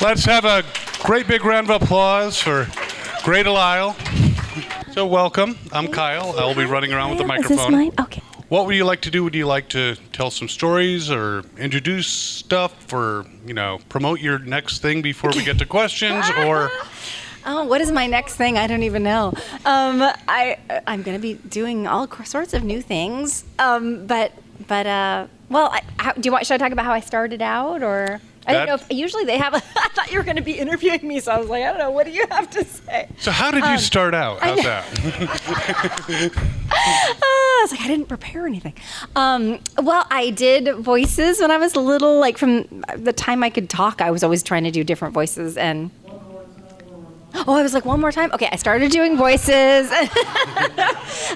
Let's have a great big round of applause for Grey DeLisle. So welcome. I'm Kyle. I'll be running around with the microphone. Is this mine? Okay. What would you like to do? Would you like to tell some stories or introduce stuff or, promote your next thing before we get to questions or... Oh, what is my next thing? I don't even know. I'm going to be doing all sorts of new things. Should I talk about how I started out or... I don't know if usually they have I thought you were going to be interviewing me, so I was like, I don't know, what do you have to say? So how did you start out? How's that? I was like, I didn't prepare anything. I did voices when I was little, like from the time I could talk, I was always trying to do different voices and I was like, one more time? Okay, I started doing voices.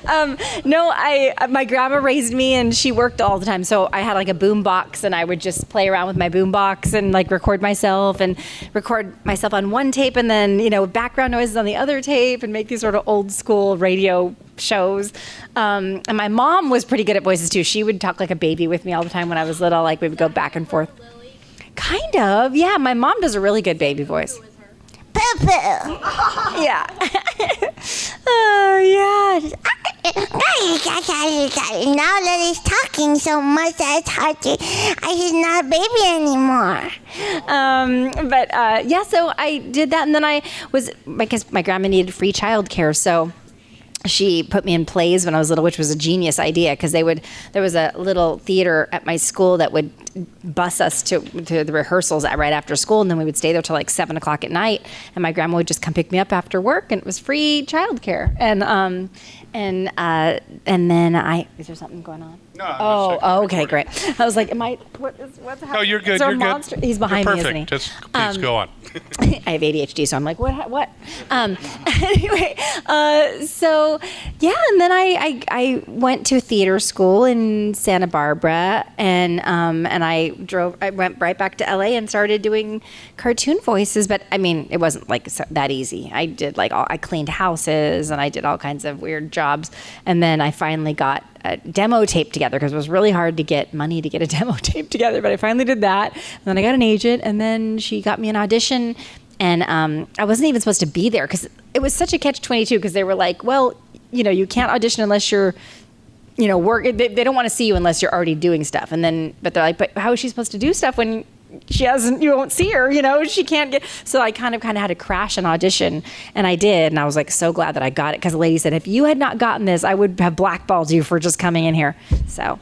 My grandma raised me and she worked all the time. So I had like a boom box and I would just play around with my boom box and like record myself on one tape and then, background noises on the other tape and make these sort of old school radio shows. And my mom was pretty good at voices too. She would talk like a baby with me all the time when I was little. Like we would go back and forth. Kind of. Yeah, my mom does a really good baby voice. Poo-poo. Yeah. Yeah. Now that he's talking so much that it's hard to... he's not a baby anymore. So I did that, and then because my grandma needed free childcare, so she put me in plays when I was little, which was a genius idea because there was a little theater at my school that would bus us to the rehearsals right after school, and then we would stay there till like 7 o'clock at night, and my grandma would just come pick me up after work, and it was free childcare. And then is there something going on? No. Okay, great. I was like, what's happening? No, you're good. Is there a You're monster? good. He's behind You're me, isn't he? Just please go on. I have ADHD, so I'm like, what? Anyway, and then I went to theater school in Santa Barbara, and I went right back to LA and started doing cartoon voices. But I mean, it wasn't like that easy. I did I cleaned houses and I did all kinds of weird jobs, and then I finally got a demo tape together because it was really hard to get money to get a demo tape together, but I finally did that. And then I got an agent, and then she got me an audition, and I wasn't even supposed to be there because it was such a catch-22 because they were like, well, you can't audition unless you're, work. They don't want to see you unless you're already doing stuff. And then, but they're like, but how is she supposed to do stuff when you won't see her, she can't get, so I kind of had to crash an audition, and I did, and I was like so glad that I got it because the lady said, if you had not gotten this, I would have blackballed you for just coming in here. So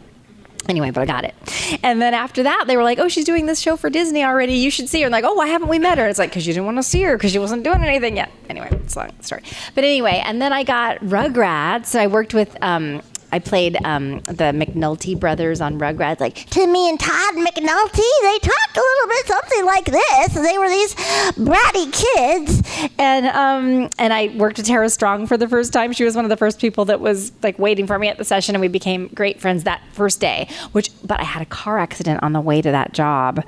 anyway, but I got it. And then after that, they were like, oh, she's doing this show for Disney already. You should see her. And like, oh, why haven't we met her? It's like, because you didn't want to see her because she wasn't doing anything yet. Anyway, it's a long story. But anyway, and then I got Rugrats. So I worked with, I played the McNulty brothers on Rugrats. Like, Timmy and Todd McNulty, they talked a little bit something like this. They were these bratty kids. And I worked with Tara Strong for the first time. She was one of the first people that was like waiting for me at the session, and we became great friends that first day. But I had a car accident on the way to that job.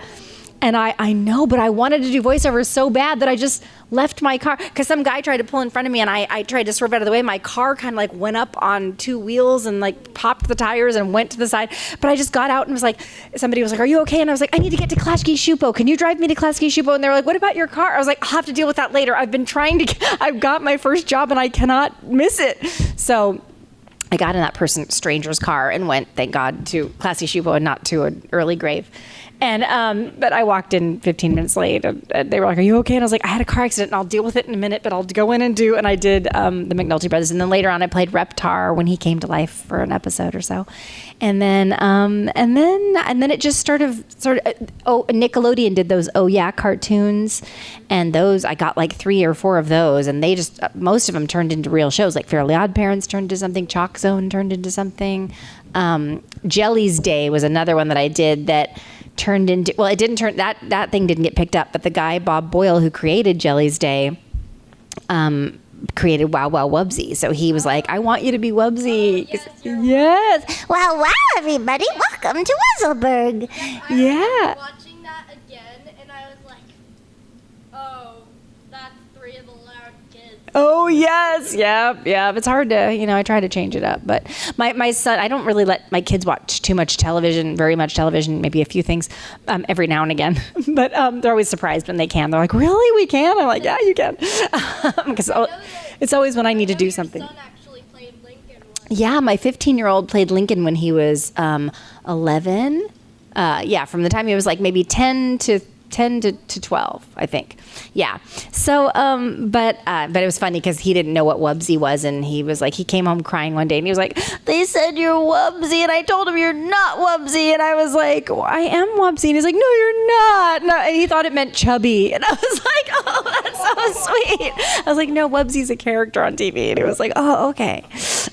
And I know, but I wanted to do voiceovers so bad that I just left my car because some guy tried to pull in front of me, and I tried to swerve out of the way. My car kind of like went up on two wheels and like popped the tires and went to the side. But I just got out and was like, somebody was like, are you okay? And I was like, I need to get to Klasky Shupo. Can you drive me to Klasky Shupo? And they were like, what about your car? I was like, I'll have to deal with that later. I've got my first job and I cannot miss it. So I got in that stranger's car and went, thank God, to Klasky Shupo and not to an early grave. And but I walked in 15 minutes late, and they were like, are you okay? And I was like, I had a car accident, and I'll deal with it in a minute, but I'll go in and do. And I did the McNulty brothers. And then later on, I played Reptar when he came to life for an episode or so. And then it just Nickelodeon did those Oh Yeah cartoons, and those I got like 3 or 4 of those, and they just most of them turned into real shows. Like Fairly OddParents turned into something, Chalk Zone turned into something. Jelly's Day was another one that I did that turned into, well, it didn't turn, that thing didn't get picked up, but the guy Bob Boyle who created Jelly's Day created Wow Wow Wubsy. So he was like, I want you to be Wubsy. Yes. Wow, everybody, welcome to Wuzzleburg. Yeah. Watching that again, and I was like, oh, that's 3 of the loud kids. Oh yes, yep. It's hard to, I try to change it up, but my son, I don't really let my kids watch too much television, very much television, maybe a few things, every now and again. But they're always surprised when they can. They're like, "Really, we can?" I'm like, "Yeah, you can," because it's always when I need to do something. Your son actually played Lincoln once. Yeah, my 15-year-old played Lincoln when he was 11. From the time he was like maybe 10 to 12, I think. Yeah. So, but it was funny because he didn't know what Wubsy was, and he was like, he came home crying one day, and he was like, "They said you're Wubsy," and I told him you're not Wubsy, and I was like, well, "I am Wubsy," and he's like, "No, you're not." No, and he thought it meant chubby, and I was like, "Oh, that's so sweet." I was like, "No, Wubsy's a character on TV," and he was like, "Oh, okay."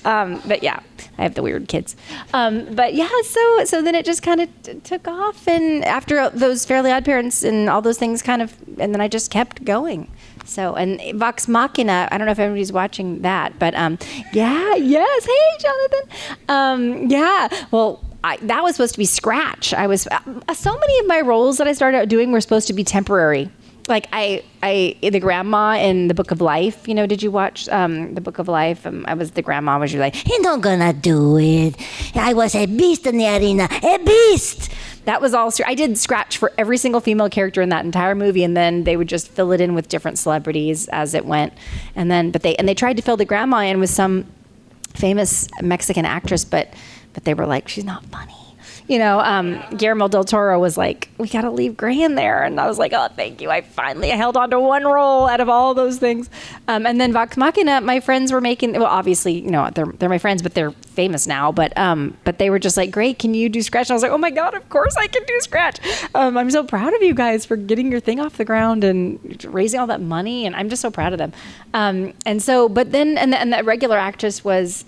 But yeah. I have the weird kids. But yeah, so then it just kind of took off. And after those Fairly OddParents and all those things and then I just kept going. So, and Vox Machina, I don't know if everybody's watching that, but yes. Hey, Jonathan. Well, that was supposed to be Scratch. I was, so many of my roles that I started out doing were supposed to be temporary. Like the grandma in the Book of Life, did you watch the Book of Life? I was the grandma, was you like, He's not gonna do it. I was a beast in the arena. A beast! that was all, I did Scratch for every single female character in that entire movie, and then they would just fill it in with different celebrities as it went. And then, they tried to fill the grandma in with some famous Mexican actress, but they were like, she's not funny. Guillermo del Toro was like, "We got to leave Gray in there." And I was like, "Oh, thank you. I held on to one role out of all those things." And then Vox Machina, my friends were making, well, obviously, they're my friends, but they're famous now. But they were just like, "Great, can you do Scratch?" And I was like, "Oh my God, of course I can do Scratch." I'm so proud of you guys for getting your thing off the ground and raising all that money. And I'm just so proud of them. And that regular actress was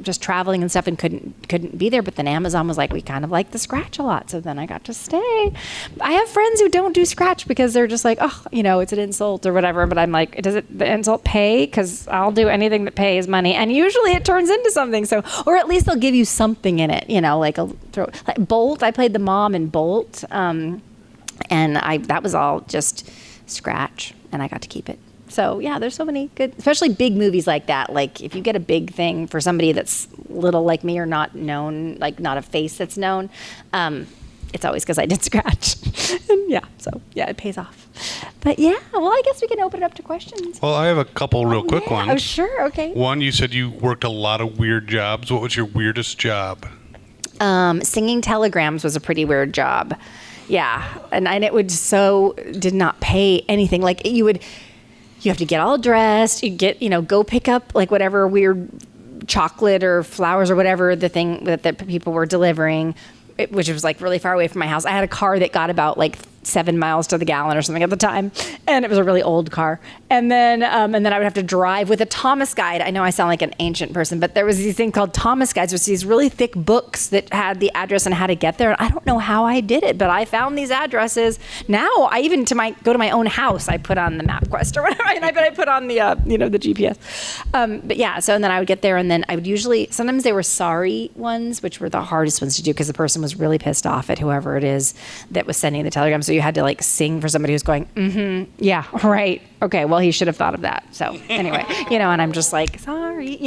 just traveling and stuff and couldn't be there. But then Amazon was like, "We kind of like the Scratch a lot," so then I got to stay. I have friends who don't do Scratch because they're just like, "Oh, it's an insult or whatever," but I'm like, does the insult pay? Because I'll do anything that pays money, and usually it turns into something. So, or at least they'll give you something in it, like Bolt. I played the mom in Bolt, and that was all just Scratch, and I got to keep it. So yeah, there's so many good, especially big movies like that. Like if you get a big thing for somebody that's little like me or not known, like not a face that's known, it's always because I did Scratch. And it pays off. But yeah, well, I guess we can open it up to questions. Well, I have a couple real quick ones. Oh, sure, okay. One, you said you worked a lot of weird jobs. What was your weirdest job? Singing telegrams was a pretty weird job. Yeah, and it did not pay anything. Like you have to get all dressed, go pick up like whatever weird chocolate or flowers or whatever the thing that the people were delivering, which was like really far away from my house. I had a car that got about like 7 miles to the gallon or something at the time, and it was a really old car. And then I would have to drive with a Thomas guide. I know I sound like an ancient person, but there was these thing called Thomas guides, which was these really thick books that had the address and how to get there. And I don't know how I did it, but I found these addresses. Now I even go to my own house, I put on the MapQuest or whatever, and I put on the the GPS. But yeah, so and then I would get there, and then I would sometimes they were sorry ones, which were the hardest ones to do because the person was really pissed off at whoever it is that was sending the telegram. So you had to like sing for somebody who's going, yeah, right. Okay, well, he should have thought of that. So anyway, and I'm just like, sorry,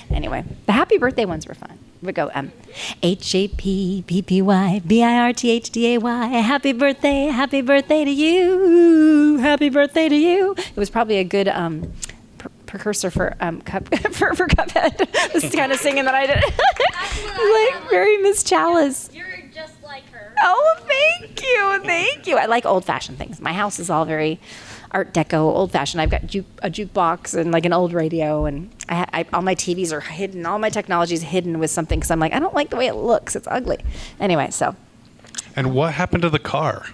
Anyway, the happy birthday ones were fun. We go, HAPPYBIRTHDAY. Happy birthday to you. Happy birthday to you. It was probably a good precursor for Cuphead. This kind of singing that I did. Like very Miss Chalice. You're just like her. Oh, thank you. I like old-fashioned things. My house is all very Art Deco, old-fashioned. I've got a jukebox and like an old radio, and all my TVs are hidden. All my technology is hidden with something because I'm like, I don't like the way it looks. It's ugly. Anyway, so. And what happened to the car?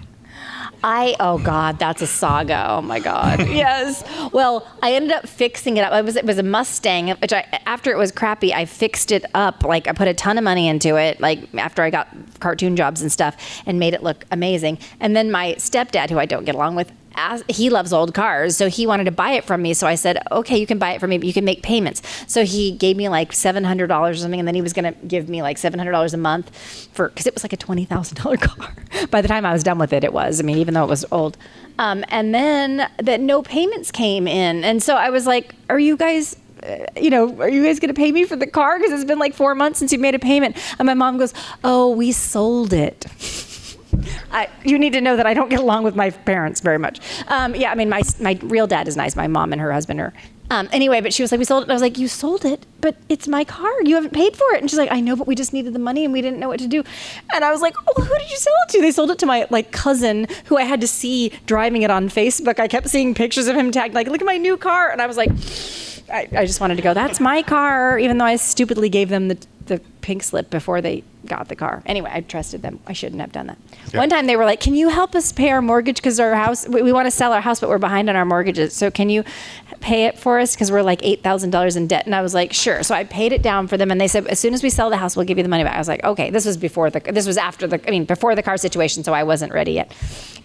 Oh God, that's a saga. Oh my God. Yes. Well, I ended up fixing it up. It was a Mustang, which after it was crappy, I fixed it up. Like I put a ton of money into it, like after I got cartoon jobs and stuff, and made it look amazing. And then my stepdad, who I don't get along with, he loves old cars, so he wanted to buy it from me. So I said, okay, you can buy it from me, but you can make payments. So he gave me like $700 or something, and then he was going to give me like $700 a month because it was like a $20,000 car. By the time I was done with it, it was. I mean, even though it was old. And then no payments came in, and so I was like, are you guys going to pay me for the car? Because it's been like 4 months since you made a payment. And my mom goes, oh, we sold it. You need to know that I don't get along with my parents very much. Yeah, I mean, my real dad is nice. My mom and her husband are. Anyway, but she was like, we sold it. And I was like, you sold it? But it's my car. You haven't paid for it. And she's like, I know, but we just needed the money and we didn't know what to do. And I was like, oh, who did you sell it to? They sold it to my cousin who I had to see driving it on Facebook. I kept seeing pictures of him tagged, like, look at my new car. And I was like, I just wanted to go, that's my car, even though I stupidly gave them the pink slip before they got the car. Anyway, I trusted them. I shouldn't have done that. Yeah. One time they were like, can you help us pay our mortgage? Because our house, we want to sell our house, but we're behind on our mortgages. So can you pay it for us? Because we're like $8,000 in debt. And I was like, sure. So I paid it down for them. And they said, as soon as we sell the house, we'll give you the money back. I was like, okay, before the car situation. So I wasn't ready yet.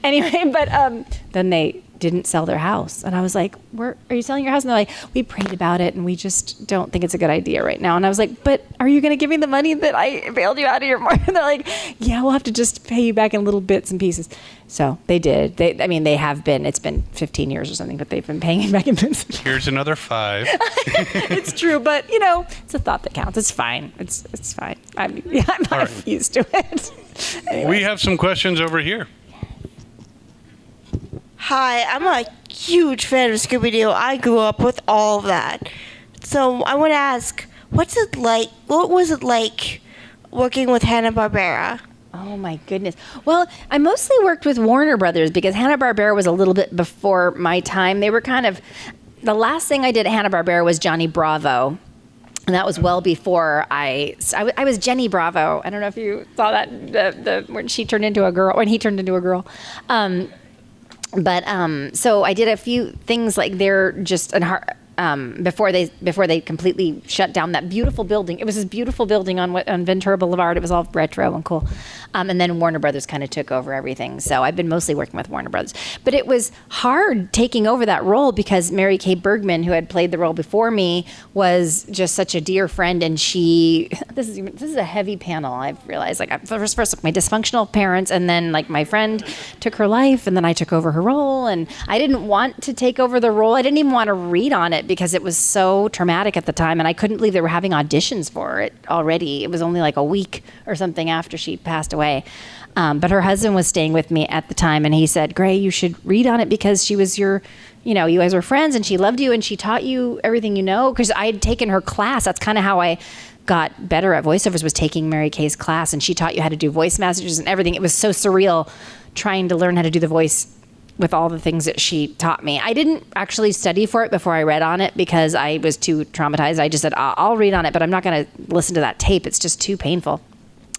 Anyway, but then they didn't sell their house. And I was like, are you selling your house? And they're like, we prayed about it and we just don't think it's a good idea right now. And I was like, but are you going to give me the money that I bailed you out of your mortgage? And they're like, yeah, we'll have to just pay you back in little bits and pieces. So they did. They have been. It's been 15 years or something, but they've been paying it back in bits. Here's another 5. It's true, but it's a thought that counts. It's fine. It's fine. I'm used to it. Anyway. We have some questions over here. Hi, I'm a huge fan of Scooby-Doo. I grew up with all of that. So I want to ask, what was it like working with Hanna-Barbera? Oh my goodness. Well, I mostly worked with Warner Brothers because Hanna-Barbera was a little bit before my time. They were the last thing I did at Hanna-Barbera was Johnny Bravo. And that was well before I was Jenny Bravo. I don't know if you saw that, when he turned into a girl. So I did a few things like they're just before they completely shut down that beautiful building. It was this beautiful building on Ventura Boulevard. It was all retro and cool. And then Warner Brothers kind of took over everything. So I've been mostly working with Warner Brothers. But it was hard taking over that role because Mary Kay Bergman, who had played the role before me, was just such a dear friend. And this is a heavy panel. I've realized, first my dysfunctional parents, and then my friend took her life, and then I took over her role. And I didn't want to take over the role. I didn't even want to read on it because it was so traumatic at the time, and I couldn't believe they were having auditions for it already. It was only like a week or something after she passed away. But her husband was staying with me at the time, and he said, Gray, you should read on it because she was you guys were friends, and she loved you, and she taught you everything you know. Because I had taken her class. That's kind of how I got better at voiceovers, was taking Mary Kay's class, and she taught you how to do voice messages and everything. It was so surreal trying to learn how to do the voice with all the things that she taught me. I didn't actually study for it before I read on it because I was too traumatized. I just said, I'll read on it, but I'm not going to listen to that tape. It's just too painful.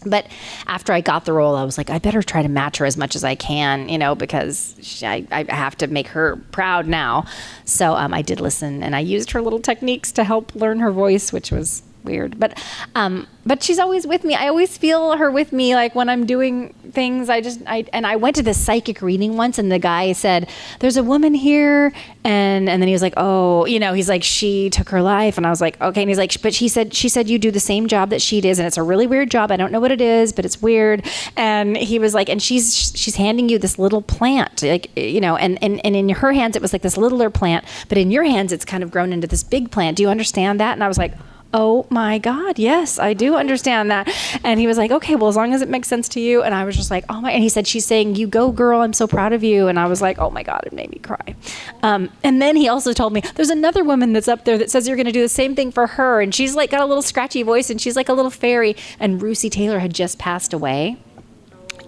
But after I got the role, I was like, I better try to match her as much as I can, because I have to make her proud now. So I did listen, and I used her little techniques to help learn her voice, which was weird. But she's always with me. I always feel her with me, when I'm doing things. I went to this psychic reading once, and the guy said, there's a woman here, and then he was like, oh, he's like, she took her life, and I was like, okay, and he's like, but she said you do the same job that she does, and it's a really weird job. I don't know what it is, but it's weird. And he was like, and she's handing you this little plant, and in her hands it was like this littler plant, but in your hands it's kind of grown into this big plant. Do you understand that? And I was like, oh my God, yes, I do understand that. And he was like, okay, well, as long as it makes sense to you. And I was just like, oh my, and he said, she's saying, you go girl, I'm so proud of you. And I was like, oh my God, it made me cry. And then he also told me, there's another woman that's up there that says you're going to do the same thing for her. And she's got a little scratchy voice, and she's like a little fairy. And Russi Taylor had just passed away.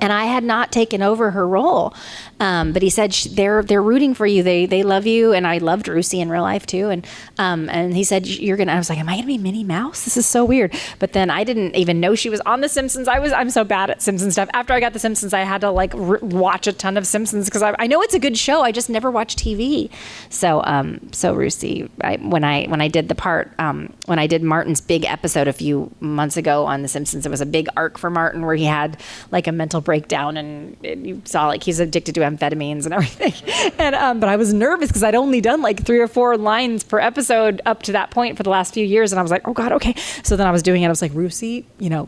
And I had not taken over her role. But he said, they're rooting for you. They love you. And I loved Russi in real life too. And he said, I was like, am I going to be Minnie Mouse? This is so weird. But then I didn't even know she was on The Simpsons. I'm so bad at Simpsons stuff. After I got The Simpsons, I had to watch a ton of Simpsons because I know it's a good show. I just never watched TV. So Russi, when I did the part, when I did Martin's big episode a few months ago on The Simpsons, it was a big arc for Martin where he had a mental breakdown breakdown, and you saw like he's addicted to amphetamines and everything. And but I was nervous because I'd only done like 3 or 4 lines per episode up to that point for the last few years, and I was like, oh God, okay. So then I was doing it. I was like, Rusi,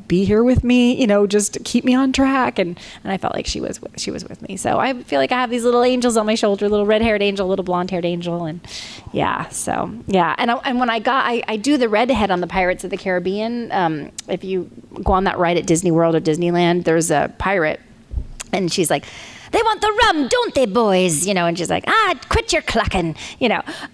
be here with me, just keep me on track, and I felt like she was with me. So I feel like I have these little angels on my shoulder, little red-haired angel, little blonde-haired angel, and yeah. So yeah, and when I do the redhead on the Pirates of the Caribbean. If you go on that ride at Disney World or Disneyland, there's a pirate, and she's like, they want the rum, don't they, boys? And she's like, quit your clucking,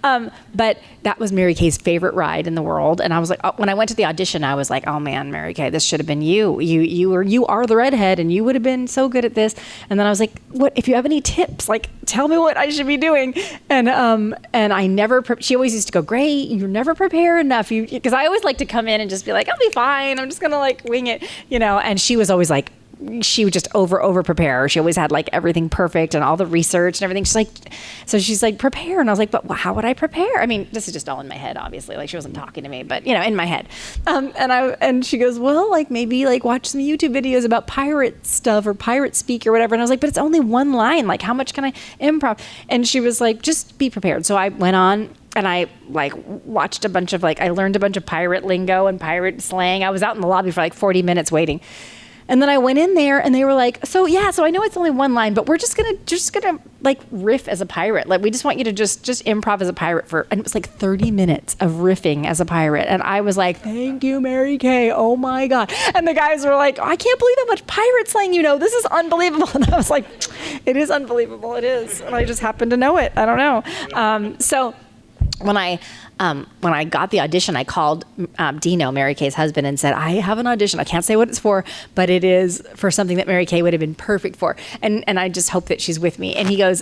But that was Mary Kay's favorite ride in the world. And I was like, when I went to the audition, I was like, oh man, Mary Kay, this should have been you. You are the redhead, and you would have been so good at this. And then I was like, what, if you have any tips, like, tell me what I should be doing. And I never, she always used to go, great, you never prepare enough. Because I always like to come in and just be like, I'll be fine. I'm just going to like wing it, And she was always like, she would just over prepare. She always had like everything perfect and all the research and everything. She's like, prepare. And I was like, but how would I prepare? I mean, this is just all in my head, obviously. Like she wasn't talking to me, but in my head. And she goes, well, like maybe like watch some YouTube videos about pirate stuff or pirate speak or whatever. And I was like, but it's only one line. Like how much can I improv? And she was like, just be prepared. So I went on and I like watched a bunch of I learned a bunch of pirate lingo and pirate slang. I was out in the lobby for like 40 minutes waiting. And then I went in there and they were like, so I know it's only one line, but we're just gonna like riff as a pirate. Like we just want you to just improv as a pirate and it was like 30 minutes of riffing as a pirate. And I was like, thank you, Mary Kay. Oh my God. And the guys were like, I can't believe how much pirate slang you know. This is unbelievable. And I was like, it is unbelievable. It is. And I just happened to know it. I don't know. So when I got the audition, I called Dino, Mary Kay's husband, and said, I have an audition. I can't say what it's for, but it is for something that Mary Kay would have been perfect for. And I just hope that she's with me. And he goes,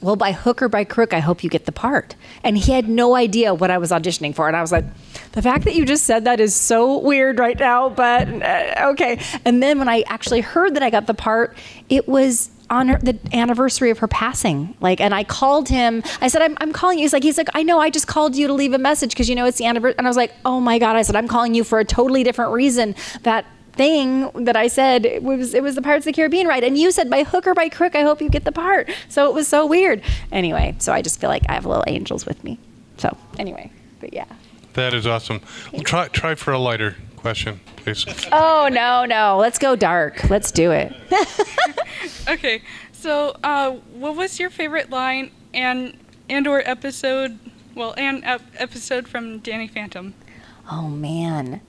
well, by hook or by crook, I hope you get the part. And he had no idea what I was auditioning for. And I was like, the fact that you just said that is so weird right now, but okay. And then when I actually heard that I got the part, it was on the anniversary of her passing. And I called him. I said, I'm calling you. He's like, I know, I just called you to leave a message because it's the anniversary. And I was like, oh my God. I said, I'm calling you for a totally different reason. That thing that I said, it was the Pirates of the Caribbean ride. And you said, by hook or by crook, I hope you get the part. So it was so weird. Anyway, so I just feel like I have little angels with me. So anyway, but yeah. That is awesome. Well, try for a lighter question, please. Oh, no. Let's go dark. Let's do it. Okay, so what was your favorite line and or episode? Well, episode from Danny Phantom. Oh man.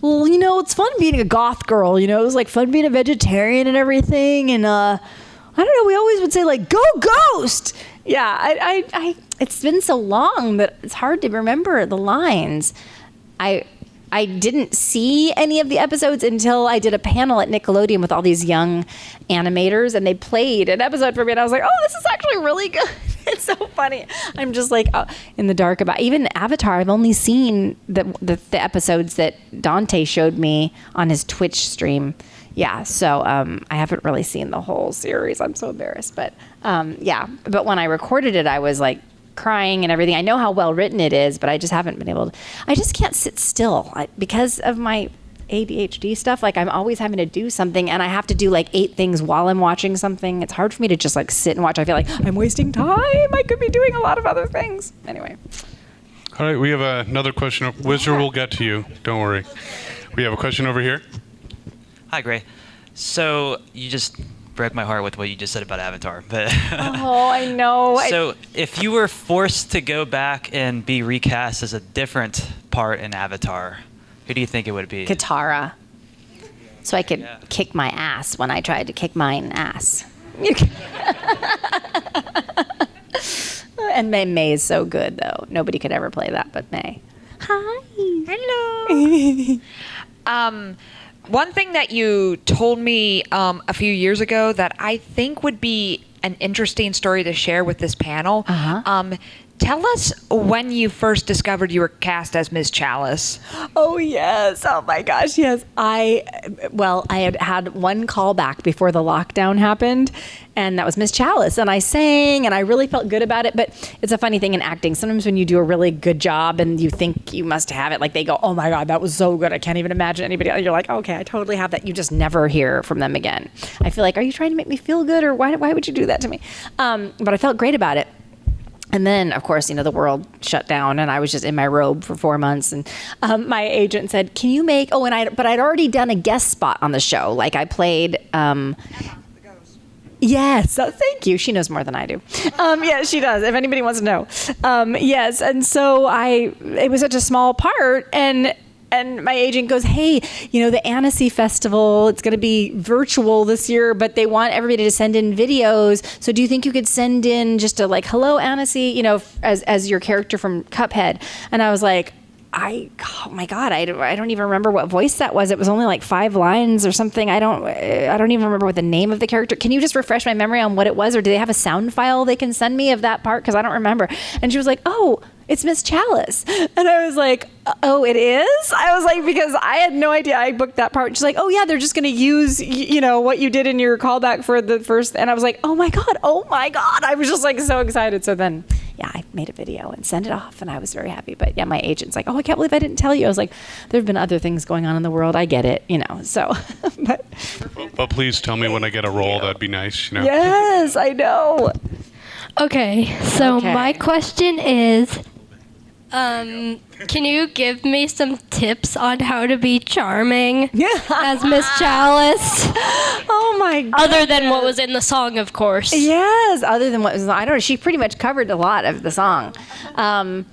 Well, it's fun being a goth girl. It was like fun being a vegetarian and everything. And I don't know. We always would say like, "Go Ghost!" Yeah, I it's been so long that it's hard to remember the lines. I didn't see any of the episodes until I did a panel at Nickelodeon with all these young animators, and they played an episode for me, and I was like, oh, this is actually really good. It's so funny. I'm just like in the dark about even Avatar. I've only seen the episodes that Dante showed me on his Twitch stream. Yeah, so I haven't really seen the whole series. I'm so embarrassed, but yeah. But when I recorded it, I was like crying and everything. I know how well written it is, but I just haven't been able to. I just can't sit still because of my ADHD stuff. Like I'm always having to do something, and I have to do like 8 things while I'm watching something. It's hard for me to just like sit and watch. I feel like I'm wasting time. I could be doing a lot of other things. Anyway. All right, we have another question. Wizard will get to you. Don't worry. We have a question over here. Hi, Gray. So you just broke my heart with what you just said about Avatar, but oh, I know. So if you were forced to go back and be recast as a different part in Avatar, who do you think it would be? Katara. So I could kick my ass when I tried to kick mine ass. And May is so good, though. Nobody could ever play that but May. Hi. Hello. One thing that you told me a few years ago that I think would be an interesting story to share with this panel. Tell us when you first discovered you were cast as Miss Chalice. Oh, yes. Oh, my gosh. Yes. I had one call back before the lockdown happened, and that was Miss Chalice. And I sang, and I really felt good about it. But it's a funny thing in acting. Sometimes when you do a really good job and you think you must have it, like they go, oh, my God, that was so good. I can't even imagine anybody else. You're like, okay, I totally have that. You just never hear from them again. I feel like, are you trying to make me feel good, or why would you do that to me? But I felt great about it. And then, of course, the world shut down, and I was just in my robe for 4 months. And my agent said, "Can you make?" Oh, but I'd already done a guest spot on the show. Like I played. Yes, thank you. She knows more than I do. Yeah, she does. If anybody wants to know, yes. And so it was such a small part, and my agent goes, hey, the Arcee Festival, it's going to be virtual this year, but they want everybody to send in videos. So do you think you could send in just a hello, Arcee, as your character from Cuphead? And I was like, oh my God, I don't even remember what voice that was. It was only like 5 lines or something. I don't even remember what the name of the character. Can you just refresh my memory on what it was? Or do they have a sound file they can send me of that part? Because I don't remember. And she was like, oh, it's Miss Chalice. And I was like, oh, it is? I was like, because I had no idea I booked that part. She's like, oh yeah, they're just going to use, what you did in your callback for the first. And I was like, oh my God. I was just like so excited. So then, yeah, I made a video and sent it off, and I was very happy. But yeah, my agent's like, oh, I can't believe I didn't tell you. I was like, there've been other things going on in the world. I get it, so. But please tell me when I get a role. That'd be nice, Yes, I know. Okay, so my question is, can you give me some tips on how to be charming as Miss Chalice? Oh my God. Other than what was in the song, of course. Yes, other than what was, I don't know. She pretty much covered a lot of the song. A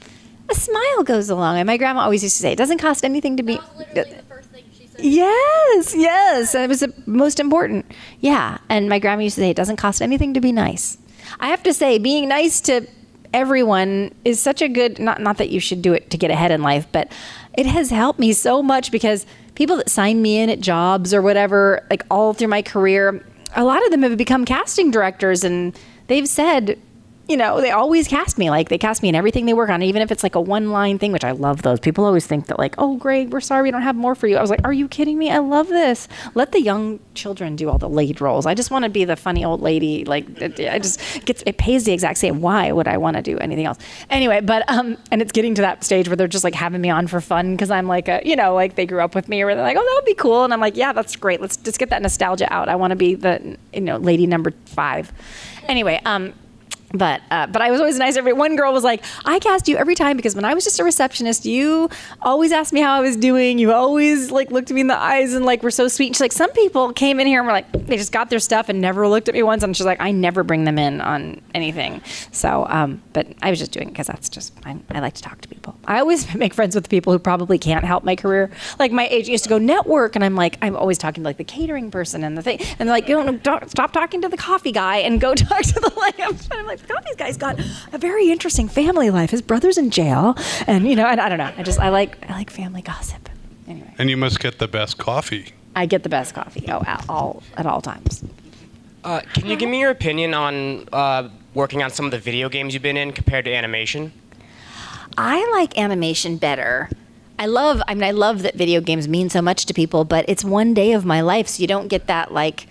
smile goes a long way. My grandma always used to say, it doesn't cost anything to be. That was literally the first thing she said. Yes. It was the most important. Yeah. And my grandma used to say, it doesn't cost anything to be nice. I have to say, being nice to everyone is such a good, not that you should do it to get ahead in life, but it has helped me so much, because people that sign me in at jobs or whatever, like all through my career, a lot of them have become casting directors, and they've said, they always cast me. Like they cast me in everything they work on, even if it's like a 1-line thing, which I love those. People always think that like, oh, Greg, we're sorry we don't have more for you. I was like, are you kidding me? I love this. Let the young children do all the lead roles. I just want to be the funny old lady. Like it pays the exact same. Why would I want to do anything else? Anyway, but and it's getting to that stage where they're just like having me on for fun, because I'm like like they grew up with me, or they're like, oh, that would be cool, and I'm like, yeah, that's great. Let's just get that nostalgia out. I want to be the lady number 5. Anyway, But I was always nice. One girl was like, I cast you every time because when I was just a receptionist, you always asked me how I was doing. You always like looked at me in the eyes and like were so sweet. And she's like, some people came in here and were like, they just got their stuff and never looked at me once. And she's like, I never bring them in on anything. So, but I was just doing it because that's just, I like to talk to people. I always make friends with people who probably can't help my career. Like my agent used to go network, and I'm like, I'm always talking to like the catering person and the thing. And they're like, stop talking to the coffee guy and go talk to the lamp. And I'm like, the coffee guy's got a very interesting family life. His brother's in jail, and and I don't know. I like family gossip. Anyway. And you must get the best coffee. I get the best coffee. At all times. Can you give me your opinion on working on some of the video games you've been in compared to animation? I like animation better. I love that video games mean so much to people, but it's one day of my life, so you don't get that like.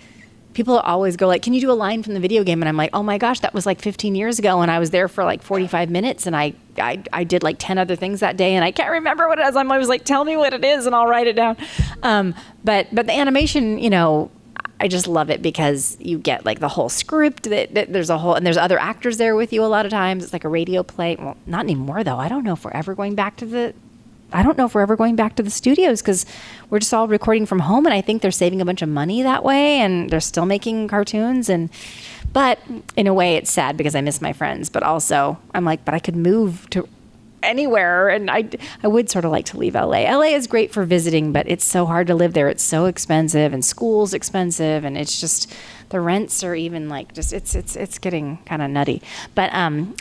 People always go like, can you do a line from the video game? And I'm like, oh my gosh, that was like 15 years ago, and I was there for like 45 minutes, and I did like 10 other things that day, and I can't remember what it is. I'm always like, tell me what it is, and I'll write it down. But the animation, I just love it because you get like the whole script. That there's there's other actors there with you a lot of times. It's like a radio play. Well, not anymore though. I don't know if we're ever going back to the studios, because we're just all recording from home, and I think they're saving a bunch of money that way, and they're still making cartoons. But in a way, it's sad because I miss my friends. But also, I'm like, but I could move to anywhere, and I would sort of like to leave LA. LA is great for visiting, but it's so hard to live there. It's so expensive, and school's expensive, and it's just the rents are even like just it's getting kind of nutty. But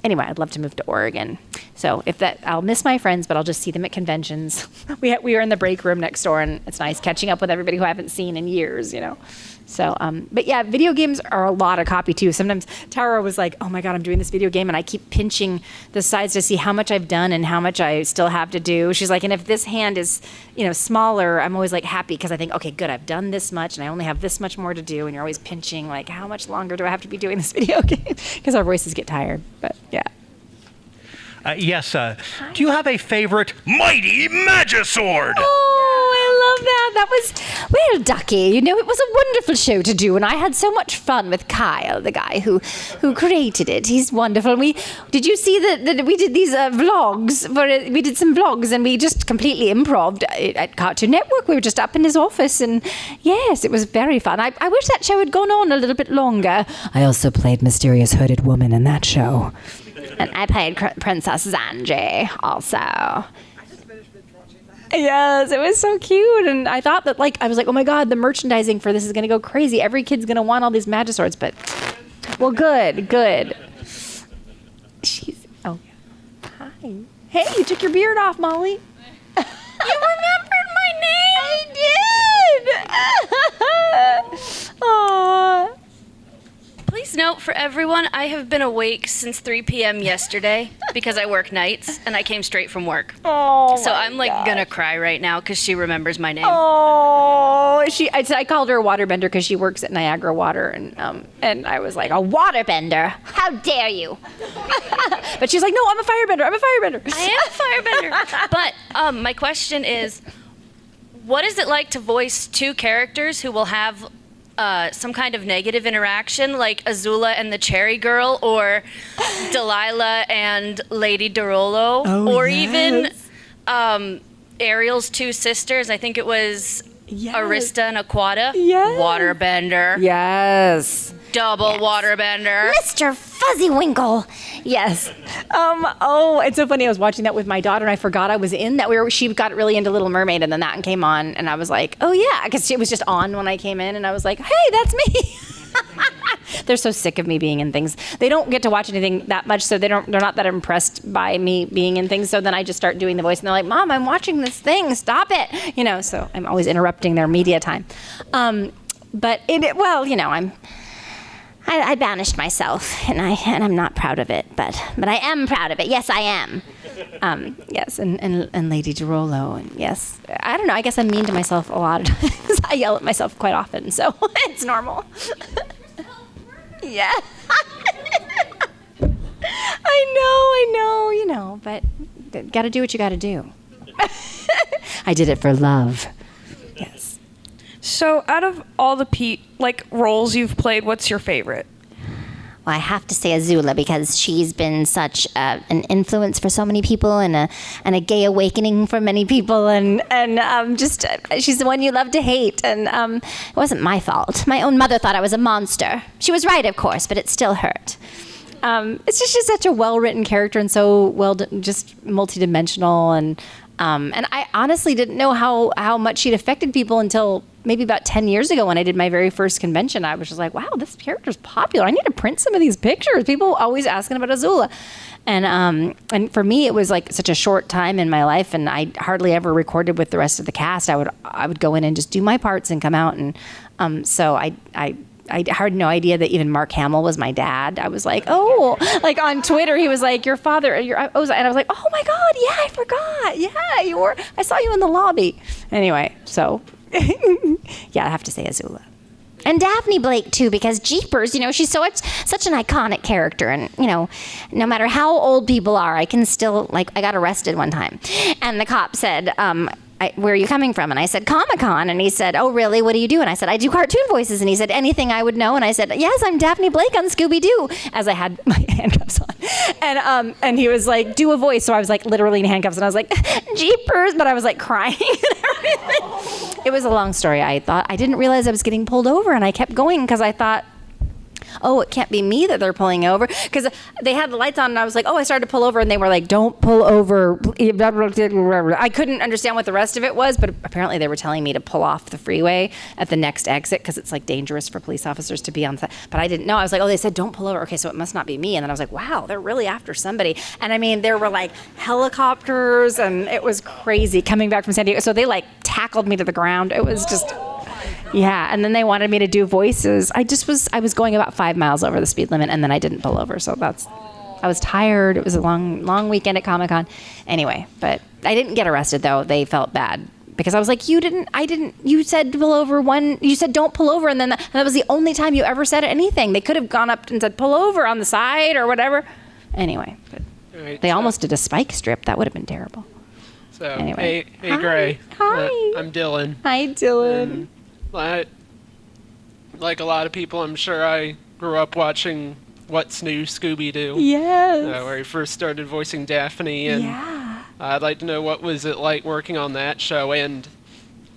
anyway, I'd love to move to Oregon. So if that, I'll miss my friends, but I'll just see them at conventions. We were in the break room next door, and it's nice catching up with everybody who I haven't seen in years, you know. So, but yeah, video games are a lot of copy too. Sometimes Tara was like, "Oh my God, I'm doing this video game," and I keep pinching the sides to see how much I've done and how much I still have to do. She's like, "And if this hand is, you know, smaller, I'm always like happy because I think, okay, good, I've done this much, and I only have this much more to do." And you're always pinching, like, how much longer do I have to be doing this video game? Because our voices get tired. But yeah. Yes. Do you have a favorite mighty Magisword? Oh, I love that. That was, well, Ducky, you know, it was a wonderful show to do, and I had so much fun with Kyle, the guy who created it. He's wonderful. Did you see that we did these vlogs? We did some vlogs, and we just completely improv'd at Cartoon Network. We were just up in his office, and yes, it was very fun. I wish that show had gone on a little bit longer. I also played Mysterious Hooded Woman in that show. And I played Princess Zanji also. Yes, it was so cute. And I thought that, like, I was like, oh my God, the merchandising for this is going to go crazy. Every kid's going to want all these Magiswords. But, well, good. Oh, hi. Hey, you took your beard off, Molly. You remembered my name? I did. Aww. Please note for everyone, I have been awake since 3 p.m. yesterday because I work nights and I came straight from work. Oh, so I'm like gonna cry right now because she remembers my name. Oh, I called her a waterbender because she works at Niagara Water, and I was like, a waterbender? How dare you? But she's like, no, I'm a firebender. I am a firebender. But my question is, what is it like to voice two characters who will have some kind of negative interaction, like Azula and the Cherry Girl, or Delilah and Lady Derolo, or even Ariel's two sisters. I think it was Arista and Aquata. Yes. Waterbender. Yes. Double waterbender. Mr. Fuzzywinkle. Yes. It's so funny. I was watching that with my daughter, and I forgot I was in that. She got really into Little Mermaid, and then that came on, and I was like, oh yeah, because it was just on when I came in, and I was like, hey, that's me. They're so sick of me being in things. They don't get to watch anything that much, so they're not that impressed by me being in things. So then I just start doing the voice, and they're like, Mom, I'm watching this thing. Stop it. You know. So I'm always interrupting their media time. But I banished myself, and I'm not proud of it, but I am proud of it. Yes, I am. Yes, and Lady Derolo, and yes, I don't know. I guess I'm mean to myself a lot of times. I yell at myself quite often, so it's normal. Yeah. I know, you know, but got to do what you got to do. I did it for love. Yes. So, out of all the roles you've played, what's your favorite? Well, I have to say Azula because she's been such an influence for so many people and a gay awakening for many people, and she's the one you love to hate, and it wasn't my fault. My own mother thought I was a monster. She was right, of course, but it still hurt. It's just she's such a well-written character and so just multidimensional, and I honestly didn't know how much she'd affected people until maybe about 10 years ago when I did my very first convention. I was just like, wow, this character's popular. I need to print some of these pictures. People always asking about Azula. And for me, it was like such a short time in my life, and I hardly ever recorded with the rest of the cast. I would go in and just do my parts and come out. And so I had no idea that even Mark Hamill was my dad. I was like, oh, like on Twitter, he was like, your father, and I was like, oh my God, yeah, I forgot. Yeah, I saw you in the lobby. Anyway, so yeah, I have to say Azula. And Daphne Blake too, because jeepers, you know, she's such an iconic character, and you know, no matter how old people are, I can still, like, I got arrested one time, and the cop said, where are you coming from? And I said, Comic-Con. And he said, oh, really? What do you do? And I said, I do cartoon voices. And he said, anything I would know? And I said, yes, I'm Daphne Blake on Scooby-Doo, as I had my handcuffs on. And he was like, do a voice. So I was like literally in handcuffs, and I was like, jeepers. But I was like crying and everything. It was a long story. I didn't realize I was getting pulled over, and I kept going because I thought, oh, it can't be me that they're pulling over. Because they had the lights on and I was like, oh, I started to pull over and they were like, don't pull over. I couldn't understand what the rest of it was, but apparently they were telling me to pull off the freeway at the next exit because it's like dangerous for police officers to be on set. But I didn't know. I was like, oh, they said don't pull over. Okay, so it must not be me. And then I was like, wow, they're really after somebody. And I mean, there were like helicopters and it was crazy coming back from San Diego. So they like tackled me to the ground. It was just, yeah. And then they wanted me to do voices. I was going about 5 miles over the speed limit and then I didn't pull over. So I was tired. It was a long weekend at Comic-Con. Anyway, but I didn't get arrested though. They felt bad because I was like, you said pull over you said don't pull over. And then that was the only time you ever said anything. They could have gone up and said pull over on the side or whatever. Anyway, but they almost did a spike strip. That would have been terrible. So, anyway. Hey, Gray. Hi. I'm Dylan. Hi, Dylan. Like a lot of people, I'm sure I grew up watching What's New Scooby-Doo. Yes. Where he first started voicing Daphne. And yeah. I'd like to know what was it like working on that show, and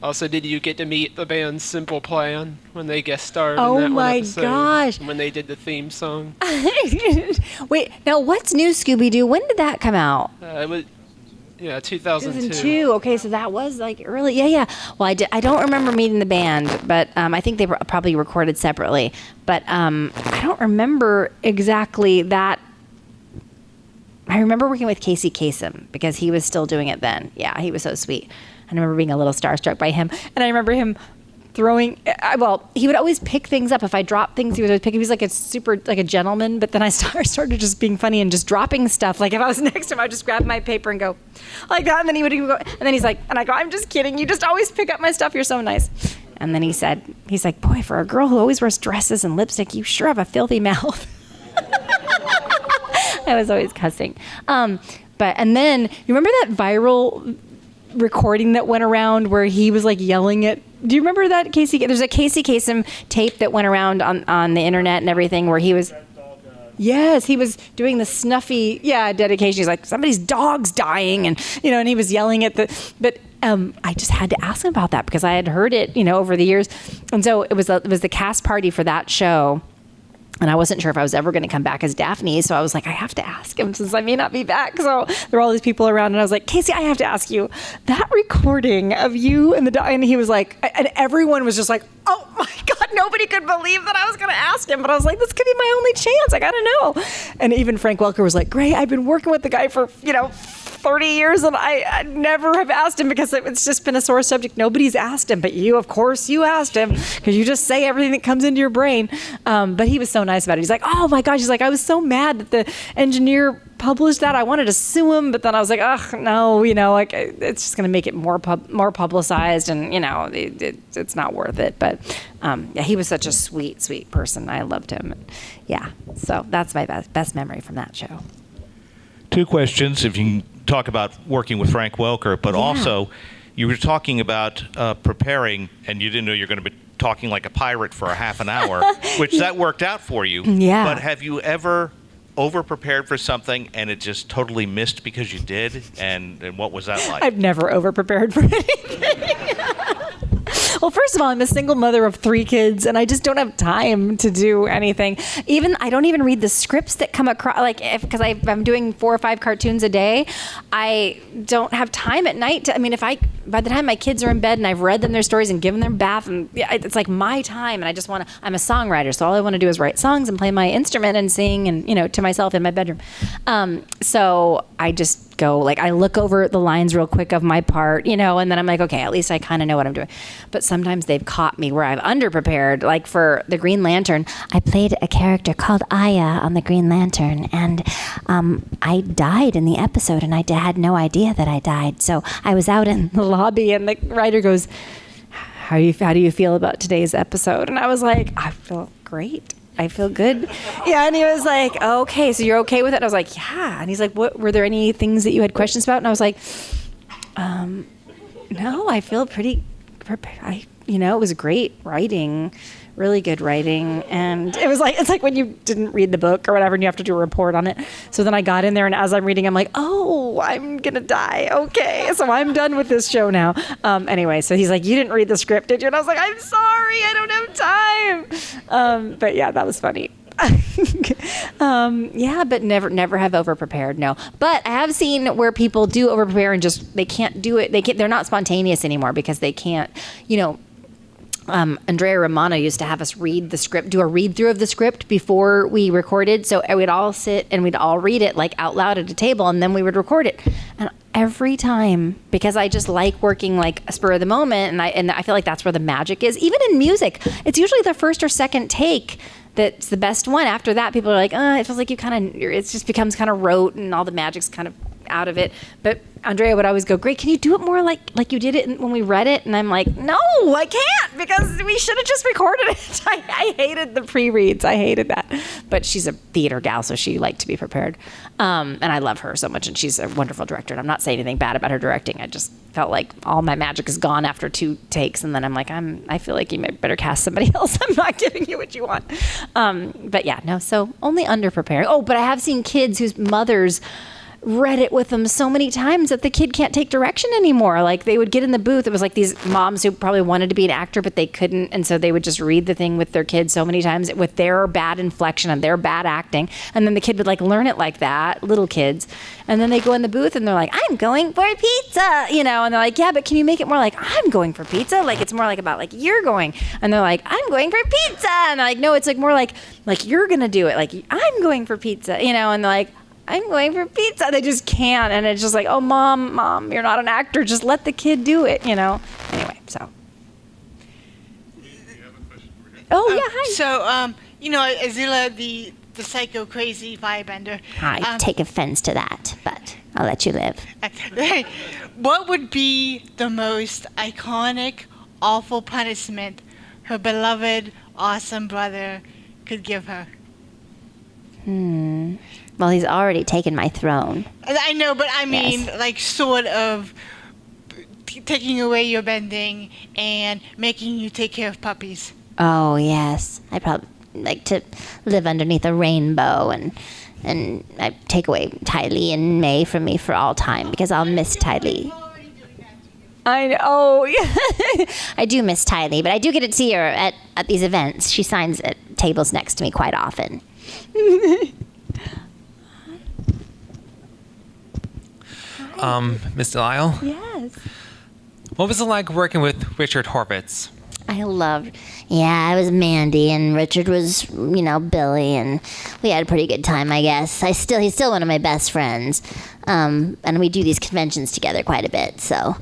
also did you get to meet the band Simple Plan when they guest starred in that one episode? Oh my gosh. When they did the theme song. Wait, now What's New Scooby-Doo? When did that come out? It was 2002. 2002. Okay, so that was like early. Yeah. Well, I don't remember meeting the band, but I think they were probably recorded separately. But I don't remember exactly that. I remember working with Casey Kasem because he was still doing it then. Yeah, he was so sweet. I remember being a little starstruck by him, and I remember him throwing. Well, he would always pick things up if I dropped things. He would always pick. He was like a gentleman. But then I started just being funny and just dropping stuff. Like if I was next to him, I'd just grab my paper and go like that, and then he would go, and then he's like, and I go, I'm just kidding. You just always pick up my stuff. You're so nice. And then he's like, boy, for a girl who always wears dresses and lipstick, you sure have a filthy mouth. I was always cussing. And then you remember that viral recording that went around where he was like yelling at, do you remember that, Casey? There's a Casey Kasem tape that went around on the internet and everything where he was, yes, he was doing the snuffy, dedication. He's like, somebody's dog's dying. And, and he was yelling at but I just had to ask him about that because I had heard it, over the years. And so it was the cast party for that show. And I wasn't sure if I was ever going to come back as Daphne. So I was like, I have to ask him since I may not be back. So there were all these people around. And I was like, Casey, I have to ask you, that recording of you and the dog. And he was like, and everyone was just like, oh my God, nobody could believe that I was going to ask him. But I was like, this could be my only chance. I got to know. And even Frank Welker was like, Gray, I've been working with the guy for, 30 years and I never have asked him because it's just been a sore subject. Nobody's asked him, but you, of course, you asked him because you just say everything that comes into your brain. But he was so nice about it. He's like, oh my gosh. He's like, I was so mad that the engineer published that. I wanted to sue him, but then I was like, ugh, no, it's just going to make it more publicized and, it's not worth it. But he was such a sweet, sweet person. I loved him. Yeah. So that's my best memory from that show. 2 questions, if you can talk about working with Frank Welker, but also you were talking about preparing, and you didn't know you were going to be talking like a pirate for a half an hour, which that worked out for you. Yeah. But have you ever over-prepared for something and it just totally missed because you did? And what was that like? I've never over-prepared for anything. Well, first of all, I'm a single mother of 3 kids, and I just don't have time to do anything. I don't even read the scripts that come across, because I'm doing 4 or 5 cartoons a day. I don't have time at night by the time my kids are in bed and I've read them their stories and given them bath, and it's like my time, and I just I'm a songwriter, so all I want to do is write songs and play my instrument and sing and, to myself in my bedroom. So I just go, I look over the lines real quick of my part, and then I'm like, okay, at least I kind of know what I'm doing. But sometimes they've caught me where I've underprepared, like for the Green Lantern. I played a character called Aya on the Green Lantern, and I died in the episode, and I had no idea that I died. So I was out in the lobby, and the writer goes, how do you feel about today's episode? And I was like, I feel great. I feel good. Yeah, and he was like, okay, so you're okay with it? And I was like, yeah. And he's like, what, were there any things that you had questions about? And I was like, no, I feel pretty prepared. It was great writing, really good writing. And it's like when you didn't read the book or whatever and you have to do a report on it. So then I got in there, and as I'm reading, I'm like, oh, I'm going to die. Okay, so I'm done with this show now. Anyway, so he's like, you didn't read the script, did you? And I was like, I'm sorry, I don't have time. But yeah, that was funny. Yeah, but never have over prepared. No, but I have seen where people do over prepare and just they can't do it. They're not spontaneous anymore because they can't. Andrea Romano used to have us read the script, do a read through of the script before we recorded. So we'd all sit and we'd all read it like out loud at a table, and then we would record it. And every time, because I just like working like a spur of the moment, and I feel like that's where the magic is. Even in music, it's usually the first or second take that's the best one. After that, people are like, it feels like it just becomes kind of rote, and all the magic's kind of out of it. But Andrea would always go, great, can you do it more like you did it when we read it? And I'm like, no, I can't, because we should have just recorded it. I hated the pre-reads. I hated that. But she's a theater gal, so she liked to be prepared. And I love her so much, and she's a wonderful director. And I'm not saying anything bad about her directing. I just felt like all my magic is gone after 2 takes, and then I'm like, I feel like you better cast somebody else. I'm not giving you what you want. But yeah, no, so only under-preparing. Oh, but I have seen kids whose mothers read it with them so many times that the kid can't take direction anymore. Like, they would get in the booth. It was like these moms who probably wanted to be an actor, but they couldn't. And so they would just read the thing with their kids so many times with their bad inflection and their bad acting. And then the kid would like learn it like that, little kids. And then they go in the booth and they're like, I'm going for pizza, and they're like, yeah, but can you make it more like I'm going for pizza? Like, it's more like about like you're going. And they're like, I'm going for pizza. And they're like, no, it's like more like you're going to do it. Like, I'm going for pizza, and they're like, I'm going for pizza. They just can't. And it's just like, oh, mom, you're not an actor. Just let the kid do it, Anyway, so. Oh, yeah, hi. So, Azula, the psycho crazy firebender. I take offense to that, but I'll let you live. What would be the most iconic, awful punishment her beloved, awesome brother could give her? Well, he's already taken my throne. I know, but I mean, Yes. like, sort of taking away your bending and making you take care of puppies. Oh, yes. I'd probably like to live underneath a rainbow and I'd take away Tylee and May from me for all time because I'll miss Tylee. I know. Oh, yeah. I do miss Tylee, but I do get to see her at these events. She signs at tables next to me quite often. Miss Delisle? Yes. What was it like working with Richard Horvitz? I I was Mandy and Richard was, Billy, and we had a pretty good time, I guess. He's still one of my best friends. And we do these conventions together quite a bit, so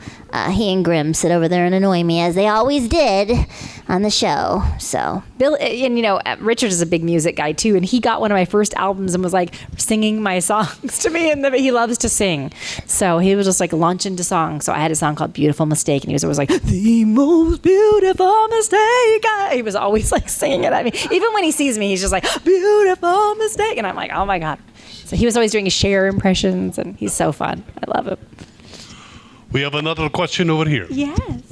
he and Grimm sit over there and annoy me, as they always did on the show. So Bill, and Richard is a big music guy too, and he got one of my first albums and was like singing my songs to me, and he loves to sing, so he was just like launch into songs. So I had a song called "Beautiful Mistake," and he was always like, "The most beautiful mistake." He was always like singing it at me. Even when he sees me, he's just like, "Beautiful mistake," and I'm like, oh my god. So he was always doing Cher impressions, and he's so fun. I love him. We have another question over here. Yes.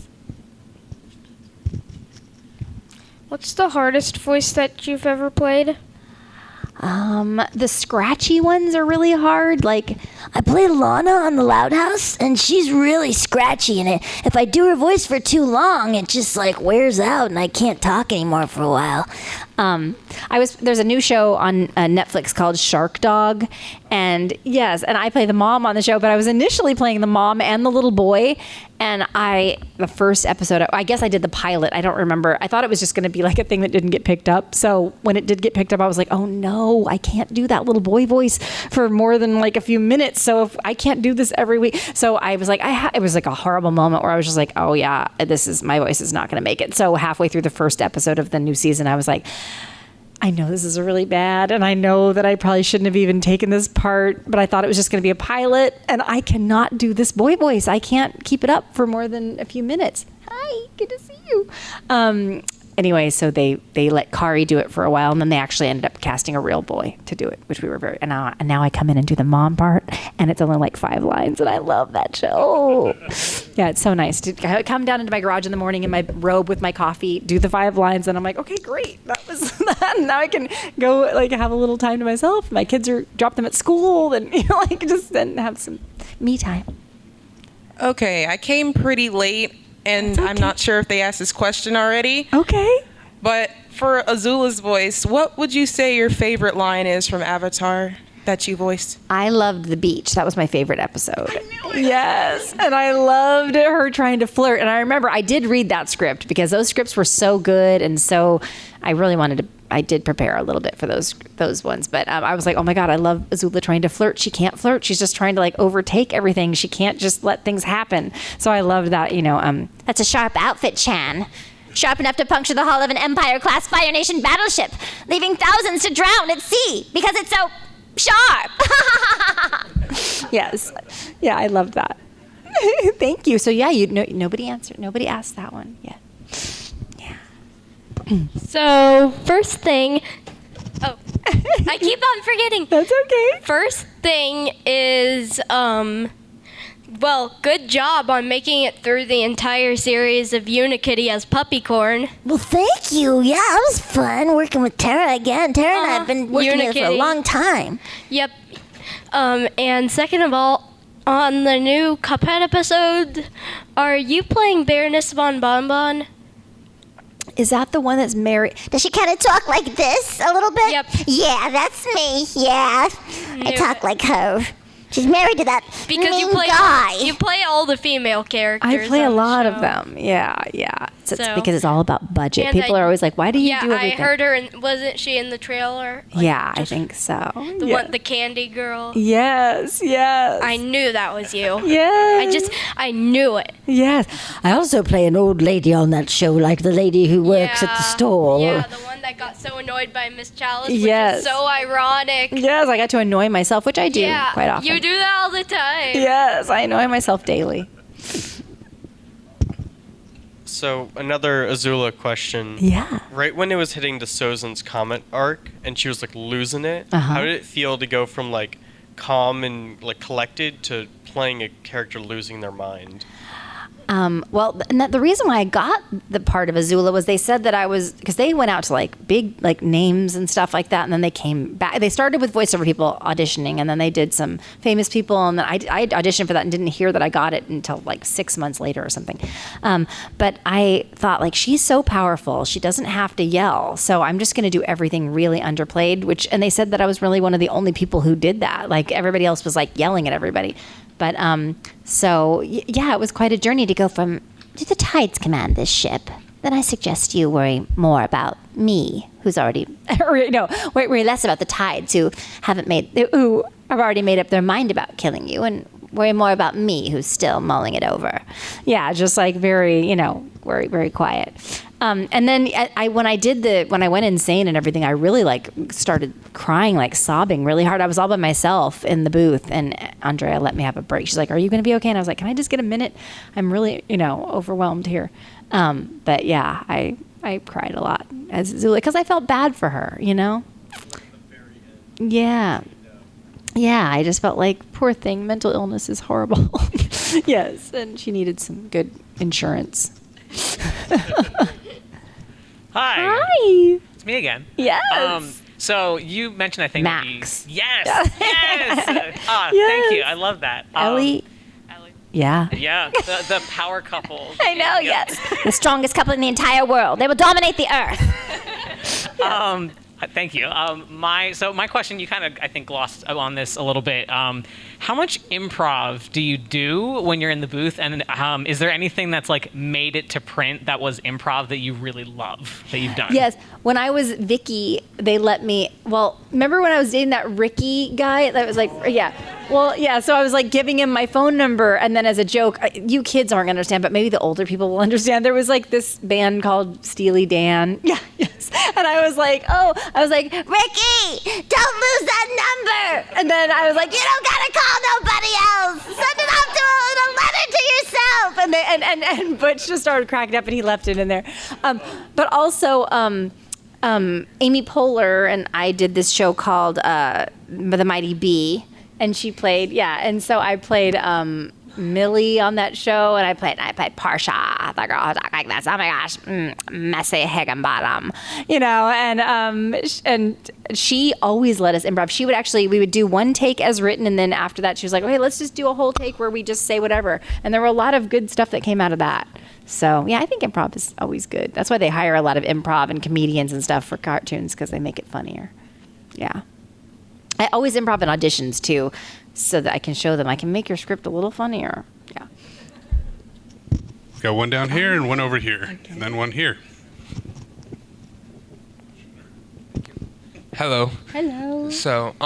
What's the hardest voice that you've ever played? The scratchy ones are really hard. Like, I play Lana on the Loud House, and she's really scratchy, and if I do her voice for too long, it just like wears out, and I can't talk anymore for a while. There's a new show on Netflix called Shark Dog, and I play the mom on the show, but I was initially playing the mom and the little boy, and the first episode, I guess I did the pilot, I don't remember. I thought it was just going to be like a thing that didn't get picked up, so when it did get picked up, I was like, oh no, I can't do that little boy voice for more than like a few minutes, so if I can't do this every week. So I was like, it was like a horrible moment where I was just like, oh yeah, my voice is not going to make it. So halfway through the first episode of the new season, I was like, I know this is really bad, and I know that I probably shouldn't have even taken this part, but I thought it was just going to be a pilot, and I cannot do this boy voice. I can't keep it up for more than a few minutes. Hi, good to see you. Anyway, so they let Kari do it for a while, and then they actually ended up casting a real boy to do it, which we were very. And now I come in and do the mom part, and it's only like 5 lines, and I love that show. Yeah, it's so nice to come down into my garage in the morning in my robe with my coffee, do the 5 lines, and I'm like, okay, great, that was that. Now I can go like have a little time to myself. My kids drop them at school, and just then have some me time. Okay, I came pretty late. And I'm not sure if they asked this question already. Okay. But for Azula's voice, what would you say your favorite line is from Avatar that you voiced? I loved the beach. That was my favorite episode. Yes. And I loved her trying to flirt. And I remember I did read that script because those scripts were so good. And so I really wanted to, I did prepare a little bit for those ones. But I was like, oh my God, I love Azula trying to flirt. She can't flirt. She's just trying to like overtake everything. She can't just let things happen. So I loved that, That's a sharp outfit, Chan. Sharp enough to puncture the hull of an Empire-class Fire Nation battleship, leaving thousands to drown at sea because it's so sharp. Yes. Yeah, I loved that. Thank you. So yeah, nobody answered. Nobody asked that one yet. So, first thing. Oh, I keep on forgetting. That's okay. First thing is, well, good job on making it through the entire series of Unikitty as Puppycorn. Well, thank you. Yeah, it was fun working with Tara again. Tara and I have been working together for a long time. Yep. And second of all, on the new Cuphead episode, are you playing Baroness von Bonbon? Is that the one that's married? Does she kind of talk like this a little bit? Yep. Yeah, that's me. Yeah. I talk like her. She's married to that because mean you play guy. You play all the female characters. I play a on the lot show. of them. Yeah. So it's So- because it's all about budget. And People are always like, "Why do you do I everything?" heard her. Wasn't she in the trailer? Yeah, I think so. The candy girl. Yes. I knew that was you. Yes. I knew it. Yes. I also play an old lady on that show, like the lady who works at the store. Yeah, the one that got so annoyed by Miss Chalice, which Yes. is so ironic. Yes, I got to annoy myself, which I do Yeah, quite often. you do that all the time. Yes, I annoy myself daily. So another Azula question. Yeah. Right when it was hitting the Sozin's comet arc and she was like losing it, Uh-huh. how did it feel to go from like calm and like collected to playing a character losing their mind? Well, the reason why I got the part of Azula was they said that I was, because they went out to like big like names and stuff like that, and then they came back. They started with voiceover people auditioning, and then they did some famous people, and then I auditioned for that and didn't hear that I got it until like 6 months later or something. But I thought like, she's so powerful, she doesn't have to yell, so I'm just going to do everything really underplayed. And they said that I was really one of the only people who did that. Like everybody else was like yelling at everybody. But yeah, it was quite a journey to go from, Do the tides command this ship? Then I suggest you worry more about me, who's already... worry less about the tides who have already made up their mind about killing you, and worry more about me, who's still mulling it over. Yeah, just like very, very, very quiet. And then when I went insane and everything, I really like started crying, like sobbing really hard. I was all by myself in the booth, and Andrea let me have a break. She's like, "Are you going to be okay?" And I was like, "Can I just get a minute? I'm really, overwhelmed here." But yeah, I cried a lot as Azula because I felt bad for her, Yeah. Yeah, I just felt like, poor thing, mental illness is horrible. Yes, and she needed some good insurance. Hi. Hi. It's me again. Yes. So you mentioned, I think, Max. Yes. Yes. Thank you. I love that. Ellie. Yeah. Yeah. The power couple. I know, yes. The strongest couple in the entire world. They will dominate the earth. Thank you. My question, you kind of, I think, glossed on this a little bit. How much improv do you do when you're in the booth? And is there anything that's like made it to print that was improv that you really love that you've done? Yes. When I was Vicky, they let me, remember when I was dating that Ricky guy that was like, yeah. Well, yeah, so I was like giving him my phone number, and then as a joke, you kids aren't going to understand, but maybe the older people will understand. There was like this band called Steely Dan. Yeah, yes. And I was like, Ricky, don't lose that number. And then I was like, you don't got to call nobody else. Send it out to a letter to yourself. And Butch just started cracking up, and he left it in there. But also, Amy Poehler and I did this show called The Mighty Bee. And she played, and so I played Millie on that show, and I played Portia, the girl who talked like this. Oh my gosh, messy Higginbottom, and she always let us improv. We would do one take as written, and then after that, she was like, okay, let's just do a whole take where we just say whatever. And there were a lot of good stuff that came out of that. So yeah, I think improv is always good. That's why they hire a lot of improv and comedians and stuff for cartoons, because they make it funnier. Yeah. I always improv in auditions too, so that I can show them I can make your script a little funnier. Yeah. Got one down here and one over here, and then one here. Hello. Hello. So,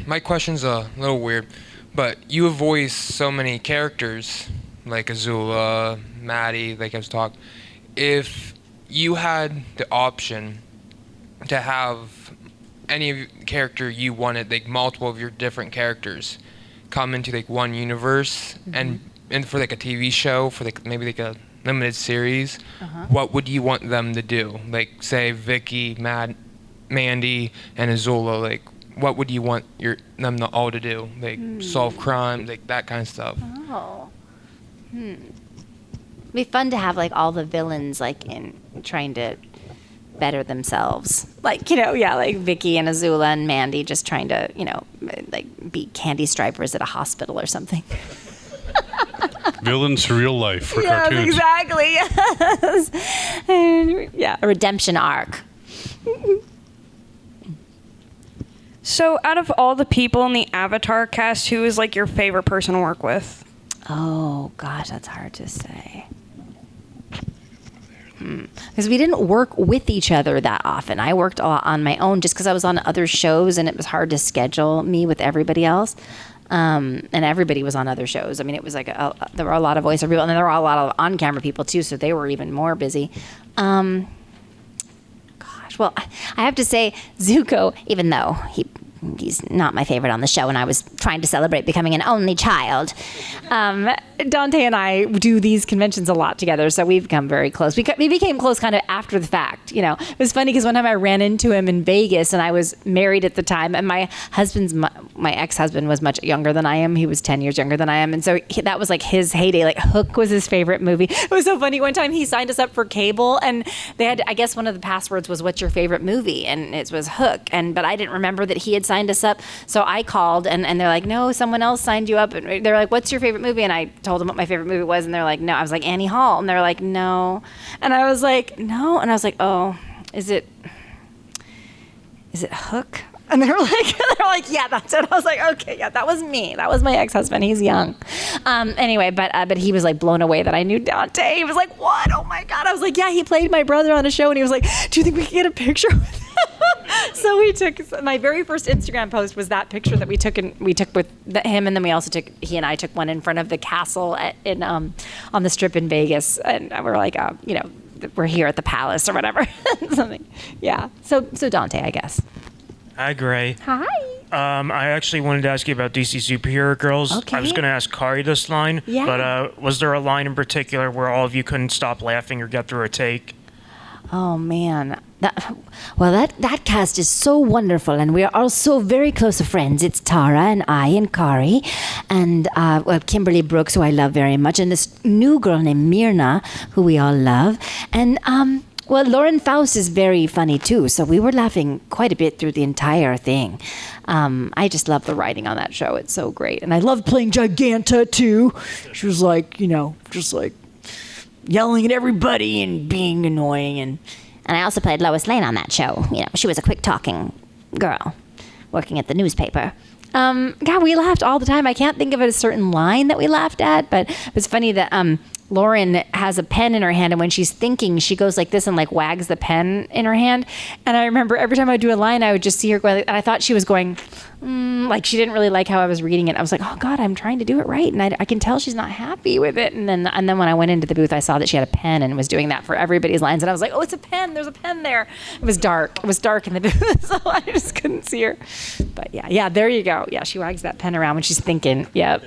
my question's a little weird, but you have voiced so many characters, like Azula, Maddie, like I was talking. If you had the option to have any character you wanted, like multiple of your different characters, come into like one universe, and for like a TV show, for like maybe like a limited series, what would you want them to do? Like say Vicky, Mandy, and Azula. Like what would you want them all to do? Like solve crime, like that kind of stuff. Oh. It'd be fun to have like all the villains like in trying to better themselves, like like Vicky and Azula and Mandy just trying to like be candy stripers at a hospital or something. Villains for real life for cartoons. Exactly. Yes. And, yeah, a redemption arc. So out of all the people in the Avatar cast, who is like your favorite person to work with? Oh gosh, that's hard to say. Because we didn't work with each other that often. I worked a lot on my own just because I was on other shows and it was hard to schedule me with everybody else. And everybody was on other shows. I mean, it was like there were a lot of voiceover people, and then there were a lot of on-camera people too, so they were even more busy. Gosh, well, I have to say Zuko, even though he's not my favorite on the show, and I was trying to celebrate becoming an only child. Dante and I do these conventions a lot together, so we've become very close. We became close kind of after the fact. It was funny because one time I ran into him in Vegas, and I was married at the time, and my ex-husband was much younger than I am. He was 10 years younger than I am, and so that was like his heyday. Like Hook was his favorite movie. It was so funny. One time he signed us up for cable, and they had, I guess one of the passwords was "What's your favorite movie?" and it was Hook, but I didn't remember that he had signed us up, so I called, and they're like, no, someone else signed you up, and they're like, what's your favorite movie? And I told them what my favorite movie was, and they're like, no. I was like, Annie Hall, and they're like, no, and I was like, no, and I was like, oh, is it Hook? And they're like, yeah, that's it. I was like, okay, yeah, that was me. That was my ex-husband. He's young. Anyway, but he was like blown away that I knew Dante. He was like, what? Oh my God. I was like, yeah, he played my brother on a show, and he was like, do you think we can get a picture with him? So we took, my very first Instagram post was that picture that we took with him, and then he and I took one in front of the castle on the Strip in Vegas, and we're like, we're here at the Palace or whatever. Something. Yeah. So Dante, I guess. Hi, Gray. Hi. I actually wanted to ask you about DC Superhero Girls. Okay. I was going to ask Kari this line, Yeah. but was there a line in particular where all of you couldn't stop laughing or get through a take? Oh man, that cast is so wonderful, and we are all so very close friends. It's Tara and I and Kari, and Kimberly Brooks, who I love very much, and this new girl named Myrna, who we all love, and Lauren Faust is very funny too. So we were laughing quite a bit through the entire thing. I just love the writing on that show. It's so great, and I loved playing Giganta too. She was like, just like yelling at everybody and being annoying. And I also played Lois Lane on that show. She was a quick-talking girl working at the newspaper. God, we laughed all the time. I can't think of a certain line that we laughed at, but it was funny that Lauren has a pen in her hand, and when she's thinking, she goes like this and like wags the pen in her hand. And I remember every time I would do a line, I would just see her going, and I thought she was going, like she didn't really like how I was reading it. I was like, oh God, I'm trying to do it right, and I can tell she's not happy with it. And then when I went into the booth, I saw that she had a pen and was doing that for everybody's lines, and I was like, oh, it's a pen. There's a pen there. It was dark. It was dark in the booth, so I just couldn't see her. But yeah, there you go. Yeah, she wags that pen around when she's thinking. Yep.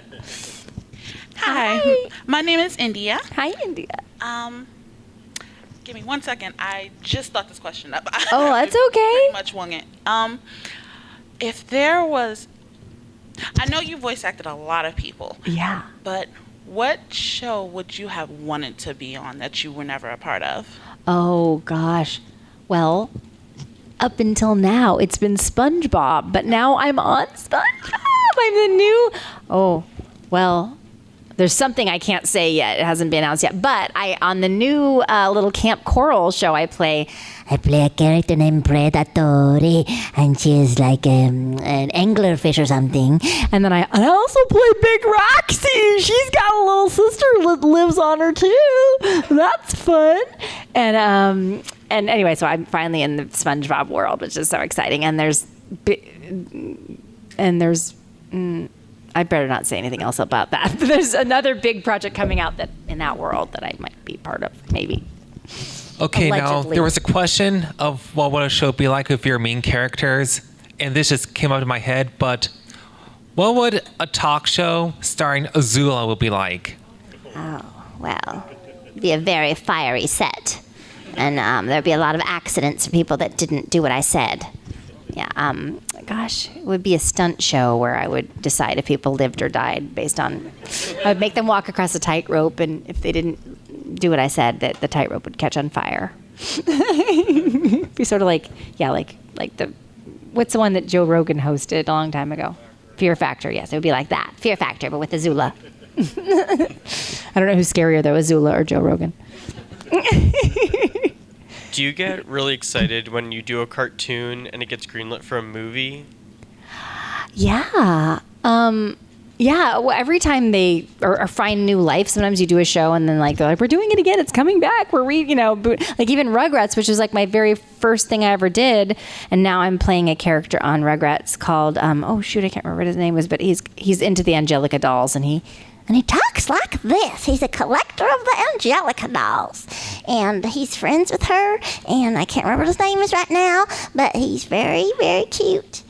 Hi. My name is India. Hi, India. Give me 1 second. I just thought this question up. Oh, that's okay. Pretty much wung it. If there was, I know you voice acted a lot of people. Yeah. But what show would you have wanted to be on that you were never a part of? Oh, gosh. Well, up until now, it's been SpongeBob, but now I'm on SpongeBob. I'm the new... Oh, well, there's something I can't say yet. It hasn't been announced yet. But on the new little Camp Coral show I play a character named Predatori, and she is like an anglerfish or something. And then I also play Big Roxy. She's got a little sister that lives on her too. That's fun. And anyway, so I'm finally in the SpongeBob world, which is so exciting. And I better not say anything else about that. But there's another big project coming out in that world that I might be part of, maybe. Okay, Allegedly. now there was a question of what would a show be like if you're main characters, and this just came up to my head. But what would a talk show starring Azula would be like? Oh, well, it'd be a very fiery set, and there'd be a lot of accidents for people that didn't do what I said. Yeah, Gosh, it would be a stunt show where I would decide if people lived or died based on... I would make them walk across a tightrope, and if they didn't do what I said, that the tightrope would catch on fire. Be sort of like the... What's the one that Joe Rogan hosted a long time ago? Fear Factor, yes. It would be like that. Fear Factor, but with Azula. I don't know who's scarier, though, Azula or Joe Rogan. Do you get really excited when you do a cartoon and it gets greenlit for a movie? Yeah. Yeah. Well, every time they or find new life, sometimes you do a show and then they're like, we're doing it again. It's coming back. Like even Rugrats, which was like my very first thing I ever did. And now I'm playing a character on Rugrats called, I can't remember what his name was, but he's into the Angelica dolls and he talks like this. He's a collector of the Angelica dolls. And he's friends with her. And I can't remember what his name is right now. But he's very, very cute.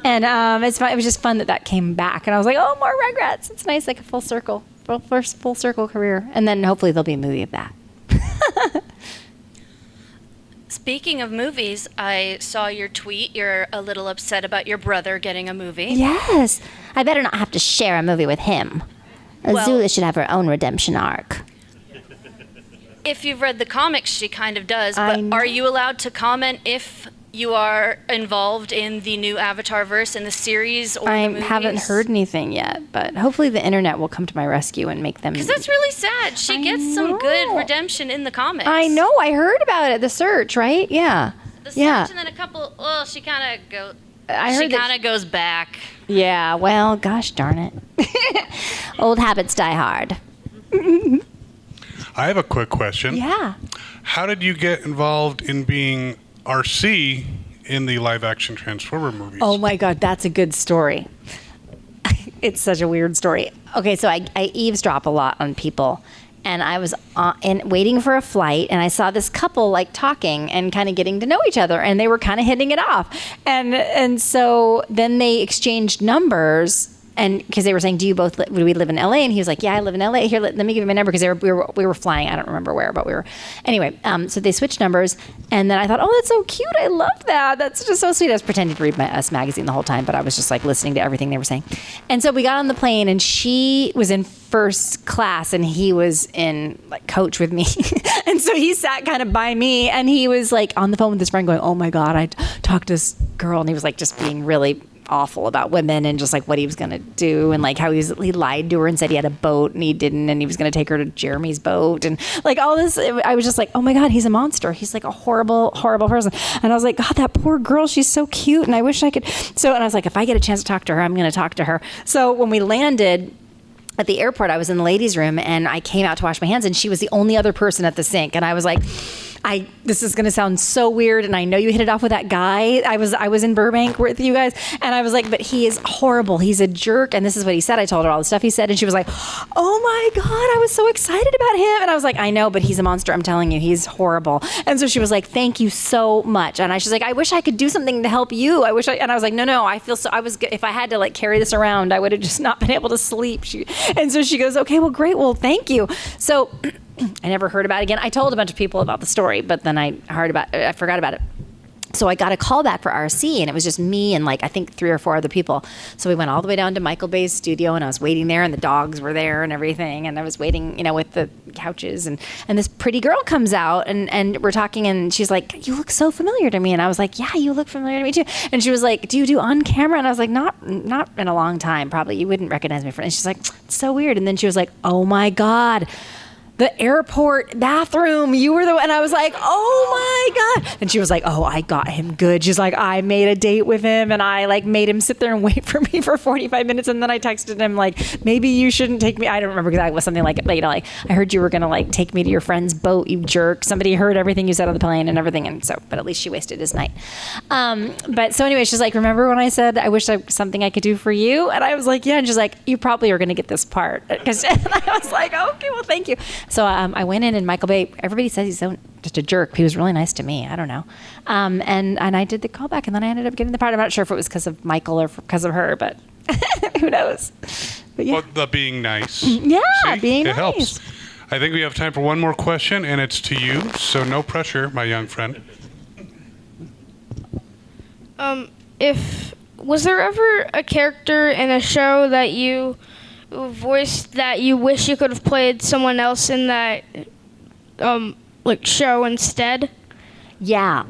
And it's fun. It was just fun that came back. And I was like, oh, more Rugrats. It's nice, like a full circle career. And then hopefully there'll be a movie of that. Speaking of movies, I saw your tweet. You're a little upset about your brother getting a movie. yes. I better not have to share a movie with him. Azula should have her own redemption arc. If you've read the comics, she kind of does. But are you allowed to comment if you are involved in the new Avatar verse in the series or the movies? I haven't heard anything yet, but hopefully the internet will come to my rescue and make them. Because that's really sad. She gets some good redemption in the comics. I know. I heard about it. The search, right? Yeah. The search, and then a couple. Well, she kind of goes. She kind of goes back. Yeah. Well, gosh darn it. Old habits die hard. I have a quick question. Yeah. How did you get involved in being Arcee in the live-action Transformer movies? Oh my God, that's a good story. It's such a weird story. Okay, so I eavesdrop a lot on people, and I was waiting for a flight, and I saw this couple talking and kind of getting to know each other, and they were kind of hitting it off, and so then they exchanged numbers. And because they were saying, would we live in LA? And he was like, yeah, I live in LA. Here, let me give you my number, because we were flying. I don't remember where, but we were. Anyway, so they switched numbers. And then I thought, oh, that's so cute. I love that. That's just so sweet. I was pretending to read my Us magazine the whole time, but I was just listening to everything they were saying. And so we got on the plane, and she was in first class, and he was in coach with me. And so he sat kind of by me, and he was on the phone with his friend going, oh my God, I talked to this girl. And he was just being really awful about women and just what he was going to do, and how he lied to her and said he had a boat and he didn't, and he was going to take her to Jeremy's boat, and all this. I was just oh my God, he's a monster. He's a horrible, horrible person. And I was like, God, that poor girl, she's so cute, and I wish I could. And I was like, if I get a chance to talk to her, I'm going to talk to her. So when we landed at the airport, I was in the ladies' room, and I came out to wash my hands, and she was the only other person at the sink. And I was like, this is going to sound so weird, and I know you hit it off with that guy. I was in Burbank with you guys, and I was like, but he is horrible. He's a jerk. And this is what he said. I told her all the stuff he said, and she was like, oh my God, I was so excited about him. And I was like, I know, but he's a monster. I'm telling you, he's horrible. And so she was like, thank you so much. And she's like, I wish I could do something to help you. And I was like, no, I feel so, if I had to carry this around, I would have just not been able to sleep. And so she goes, okay, well, great. Well, thank you. So I never heard about it again. I told a bunch of people about the story, but then I forgot about it. So I got a call back for Arcee, and it was just me and like I think 3 or 4 other people. So we went all the way down to Michael Bay's studio, and I was waiting there, and the dogs were there and everything, and I was waiting, you know, with the couches, and this pretty girl comes out, and we're talking, and she's like, "You look so familiar to me," and I was like, "Yeah, you look familiar to me too." And she was like, "Do you do on camera?" And I was like, "Not in a long time, probably. You wouldn't recognize me for." And she's like, "It's so weird." And then she was like, "Oh my God, the airport bathroom, you were the one." And I was like, "Oh my God." And she was like, "Oh, I got him good." She's like, "I made a date with him, and I like made him sit there and wait for me for 45 minutes. And then I texted him like, maybe you shouldn't take me." I don't remember exactly. It was something like, you know, like, "I heard you were going to like take me to your friend's boat, you jerk. Somebody heard everything you said on the plane and everything." And so, but at least she wasted his night. But so anyway, she's like, "Remember when I said, I wish something I could do for you?" And I was like, "Yeah." And she's like, "You probably are going to get this part." And I was like, "Okay, well, thank you." So I went in, and Michael Bay, everybody says he's just a jerk. He was really nice to me. I don't know. And I did the callback, and then I ended up getting the part. I'm not sure if it was because of Michael or because of her, but who knows? But yeah. Well, the being nice. Yeah, See? being it nice. helps. I think we have time for one more question, and it's to you, so no pressure, my young friend. Was there ever a character in a show that you voiced that you wish you could have played someone else in that like show instead? Yeah.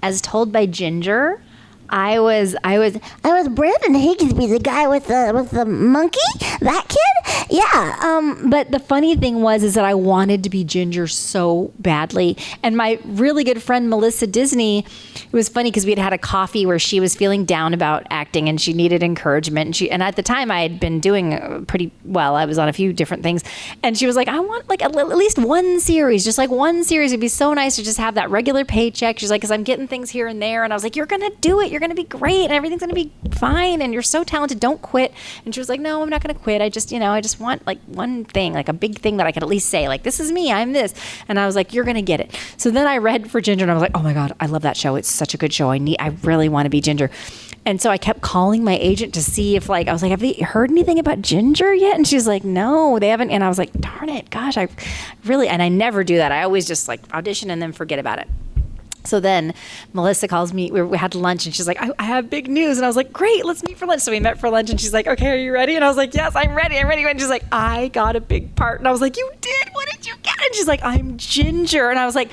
As told by Ginger, I was Brandon Higgsby, the guy with the monkey, that kid. Yeah. But the funny thing is that I wanted to be Ginger so badly. And my really good friend Melissa Disney, it was funny because we had a coffee where she was feeling down about acting and she needed encouragement. And at the time I had been doing pretty well. I was on a few different things. And she was like, "I want like at least one series, just like one series. It'd be so nice to just have that regular paycheck." She's like, "Because I'm getting things here and there." And I was like, "You're going to do it. You're going to be great. And everything's going to be fine. And you're so talented. Don't quit." And she was like, "No, I'm not going to quit. I just want like one thing, like a big thing that I could at least say, like, this is me, I'm this." And I was like, "You're going to get it." So then I read for Ginger, and I was like, "Oh my God, I love that show. It's such a good show. I really want to be Ginger." And so I kept calling my agent to see if I was like, "Have they heard anything about Ginger yet?" And she's like, "No, they haven't." And I was like, "Darn it, gosh, I never do that. I always just like audition and then forget about it." So then Melissa calls me, we had lunch, and she's like, I have big news. And I was like, "Great, let's meet for lunch." So we met for lunch, and she's like, "Okay, are you ready?" And I was like, "Yes, I'm ready. And she's like, "I got a big part." And I was like, "You did? What did you get?" And she's like, "I'm Ginger." And I was like,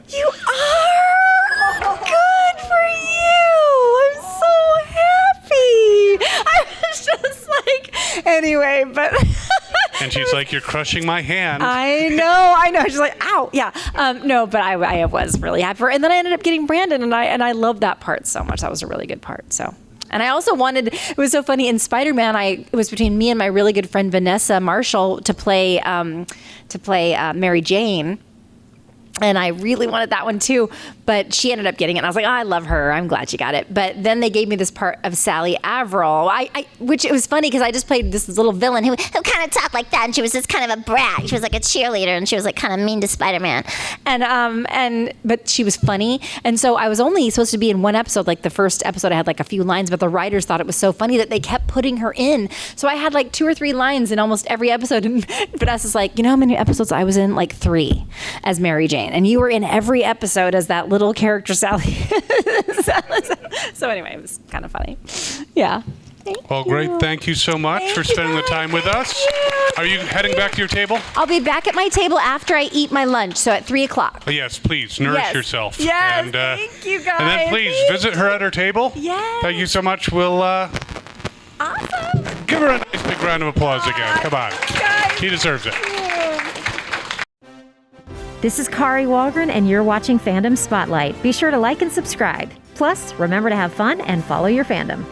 "You are? Good for you. I'm so happy." I was just like, anyway, but... And she's like, "You're crushing my hand." I know. She's like, "Ow." Yeah. No, but I was really happy for her. And then I ended up getting Brandon, and I loved that part so much. That was a really good part. So. And I also it was so funny, in Spider-Man, it was between me and my really good friend Vanessa Marshall to play Mary Jane. And I really wanted that one too, but she ended up getting it. And I was like, "Oh, I love her. I'm glad she got it." But then they gave me this part of Sally Averill, which it was funny because I just played this little villain who kind of talked like that, and she was just kind of a brat. She was like a cheerleader, and she was like kind of mean to Spider-Man. But she was funny. And so I was only supposed to be in one episode. Like the first episode, I had like a few lines, but the writers thought it was so funny that they kept putting her in. So I had like 2 or 3 lines in almost every episode. And Vanessa's like, "You know how many episodes I was in?" Like 3 as Mary Jane. And you were in every episode as that little character, Sally. So anyway, it was kind of funny. Yeah. Well, great. Thank you so much for spending the time with us. Are you heading back to your table? I'll be back at my table after I eat my lunch, so at 3:00. Oh, yes, please. Nourish yourself. Yes, and, thank you, guys. And then please visit her at her table. Yes. Thank you so much. We'll awesome. Give her a nice big round of applause again. Come on. She deserves it. This is Kari Walgren, and you're watching Fandom Spotlight. Be sure to like and subscribe. Plus, remember to have fun and follow your fandom.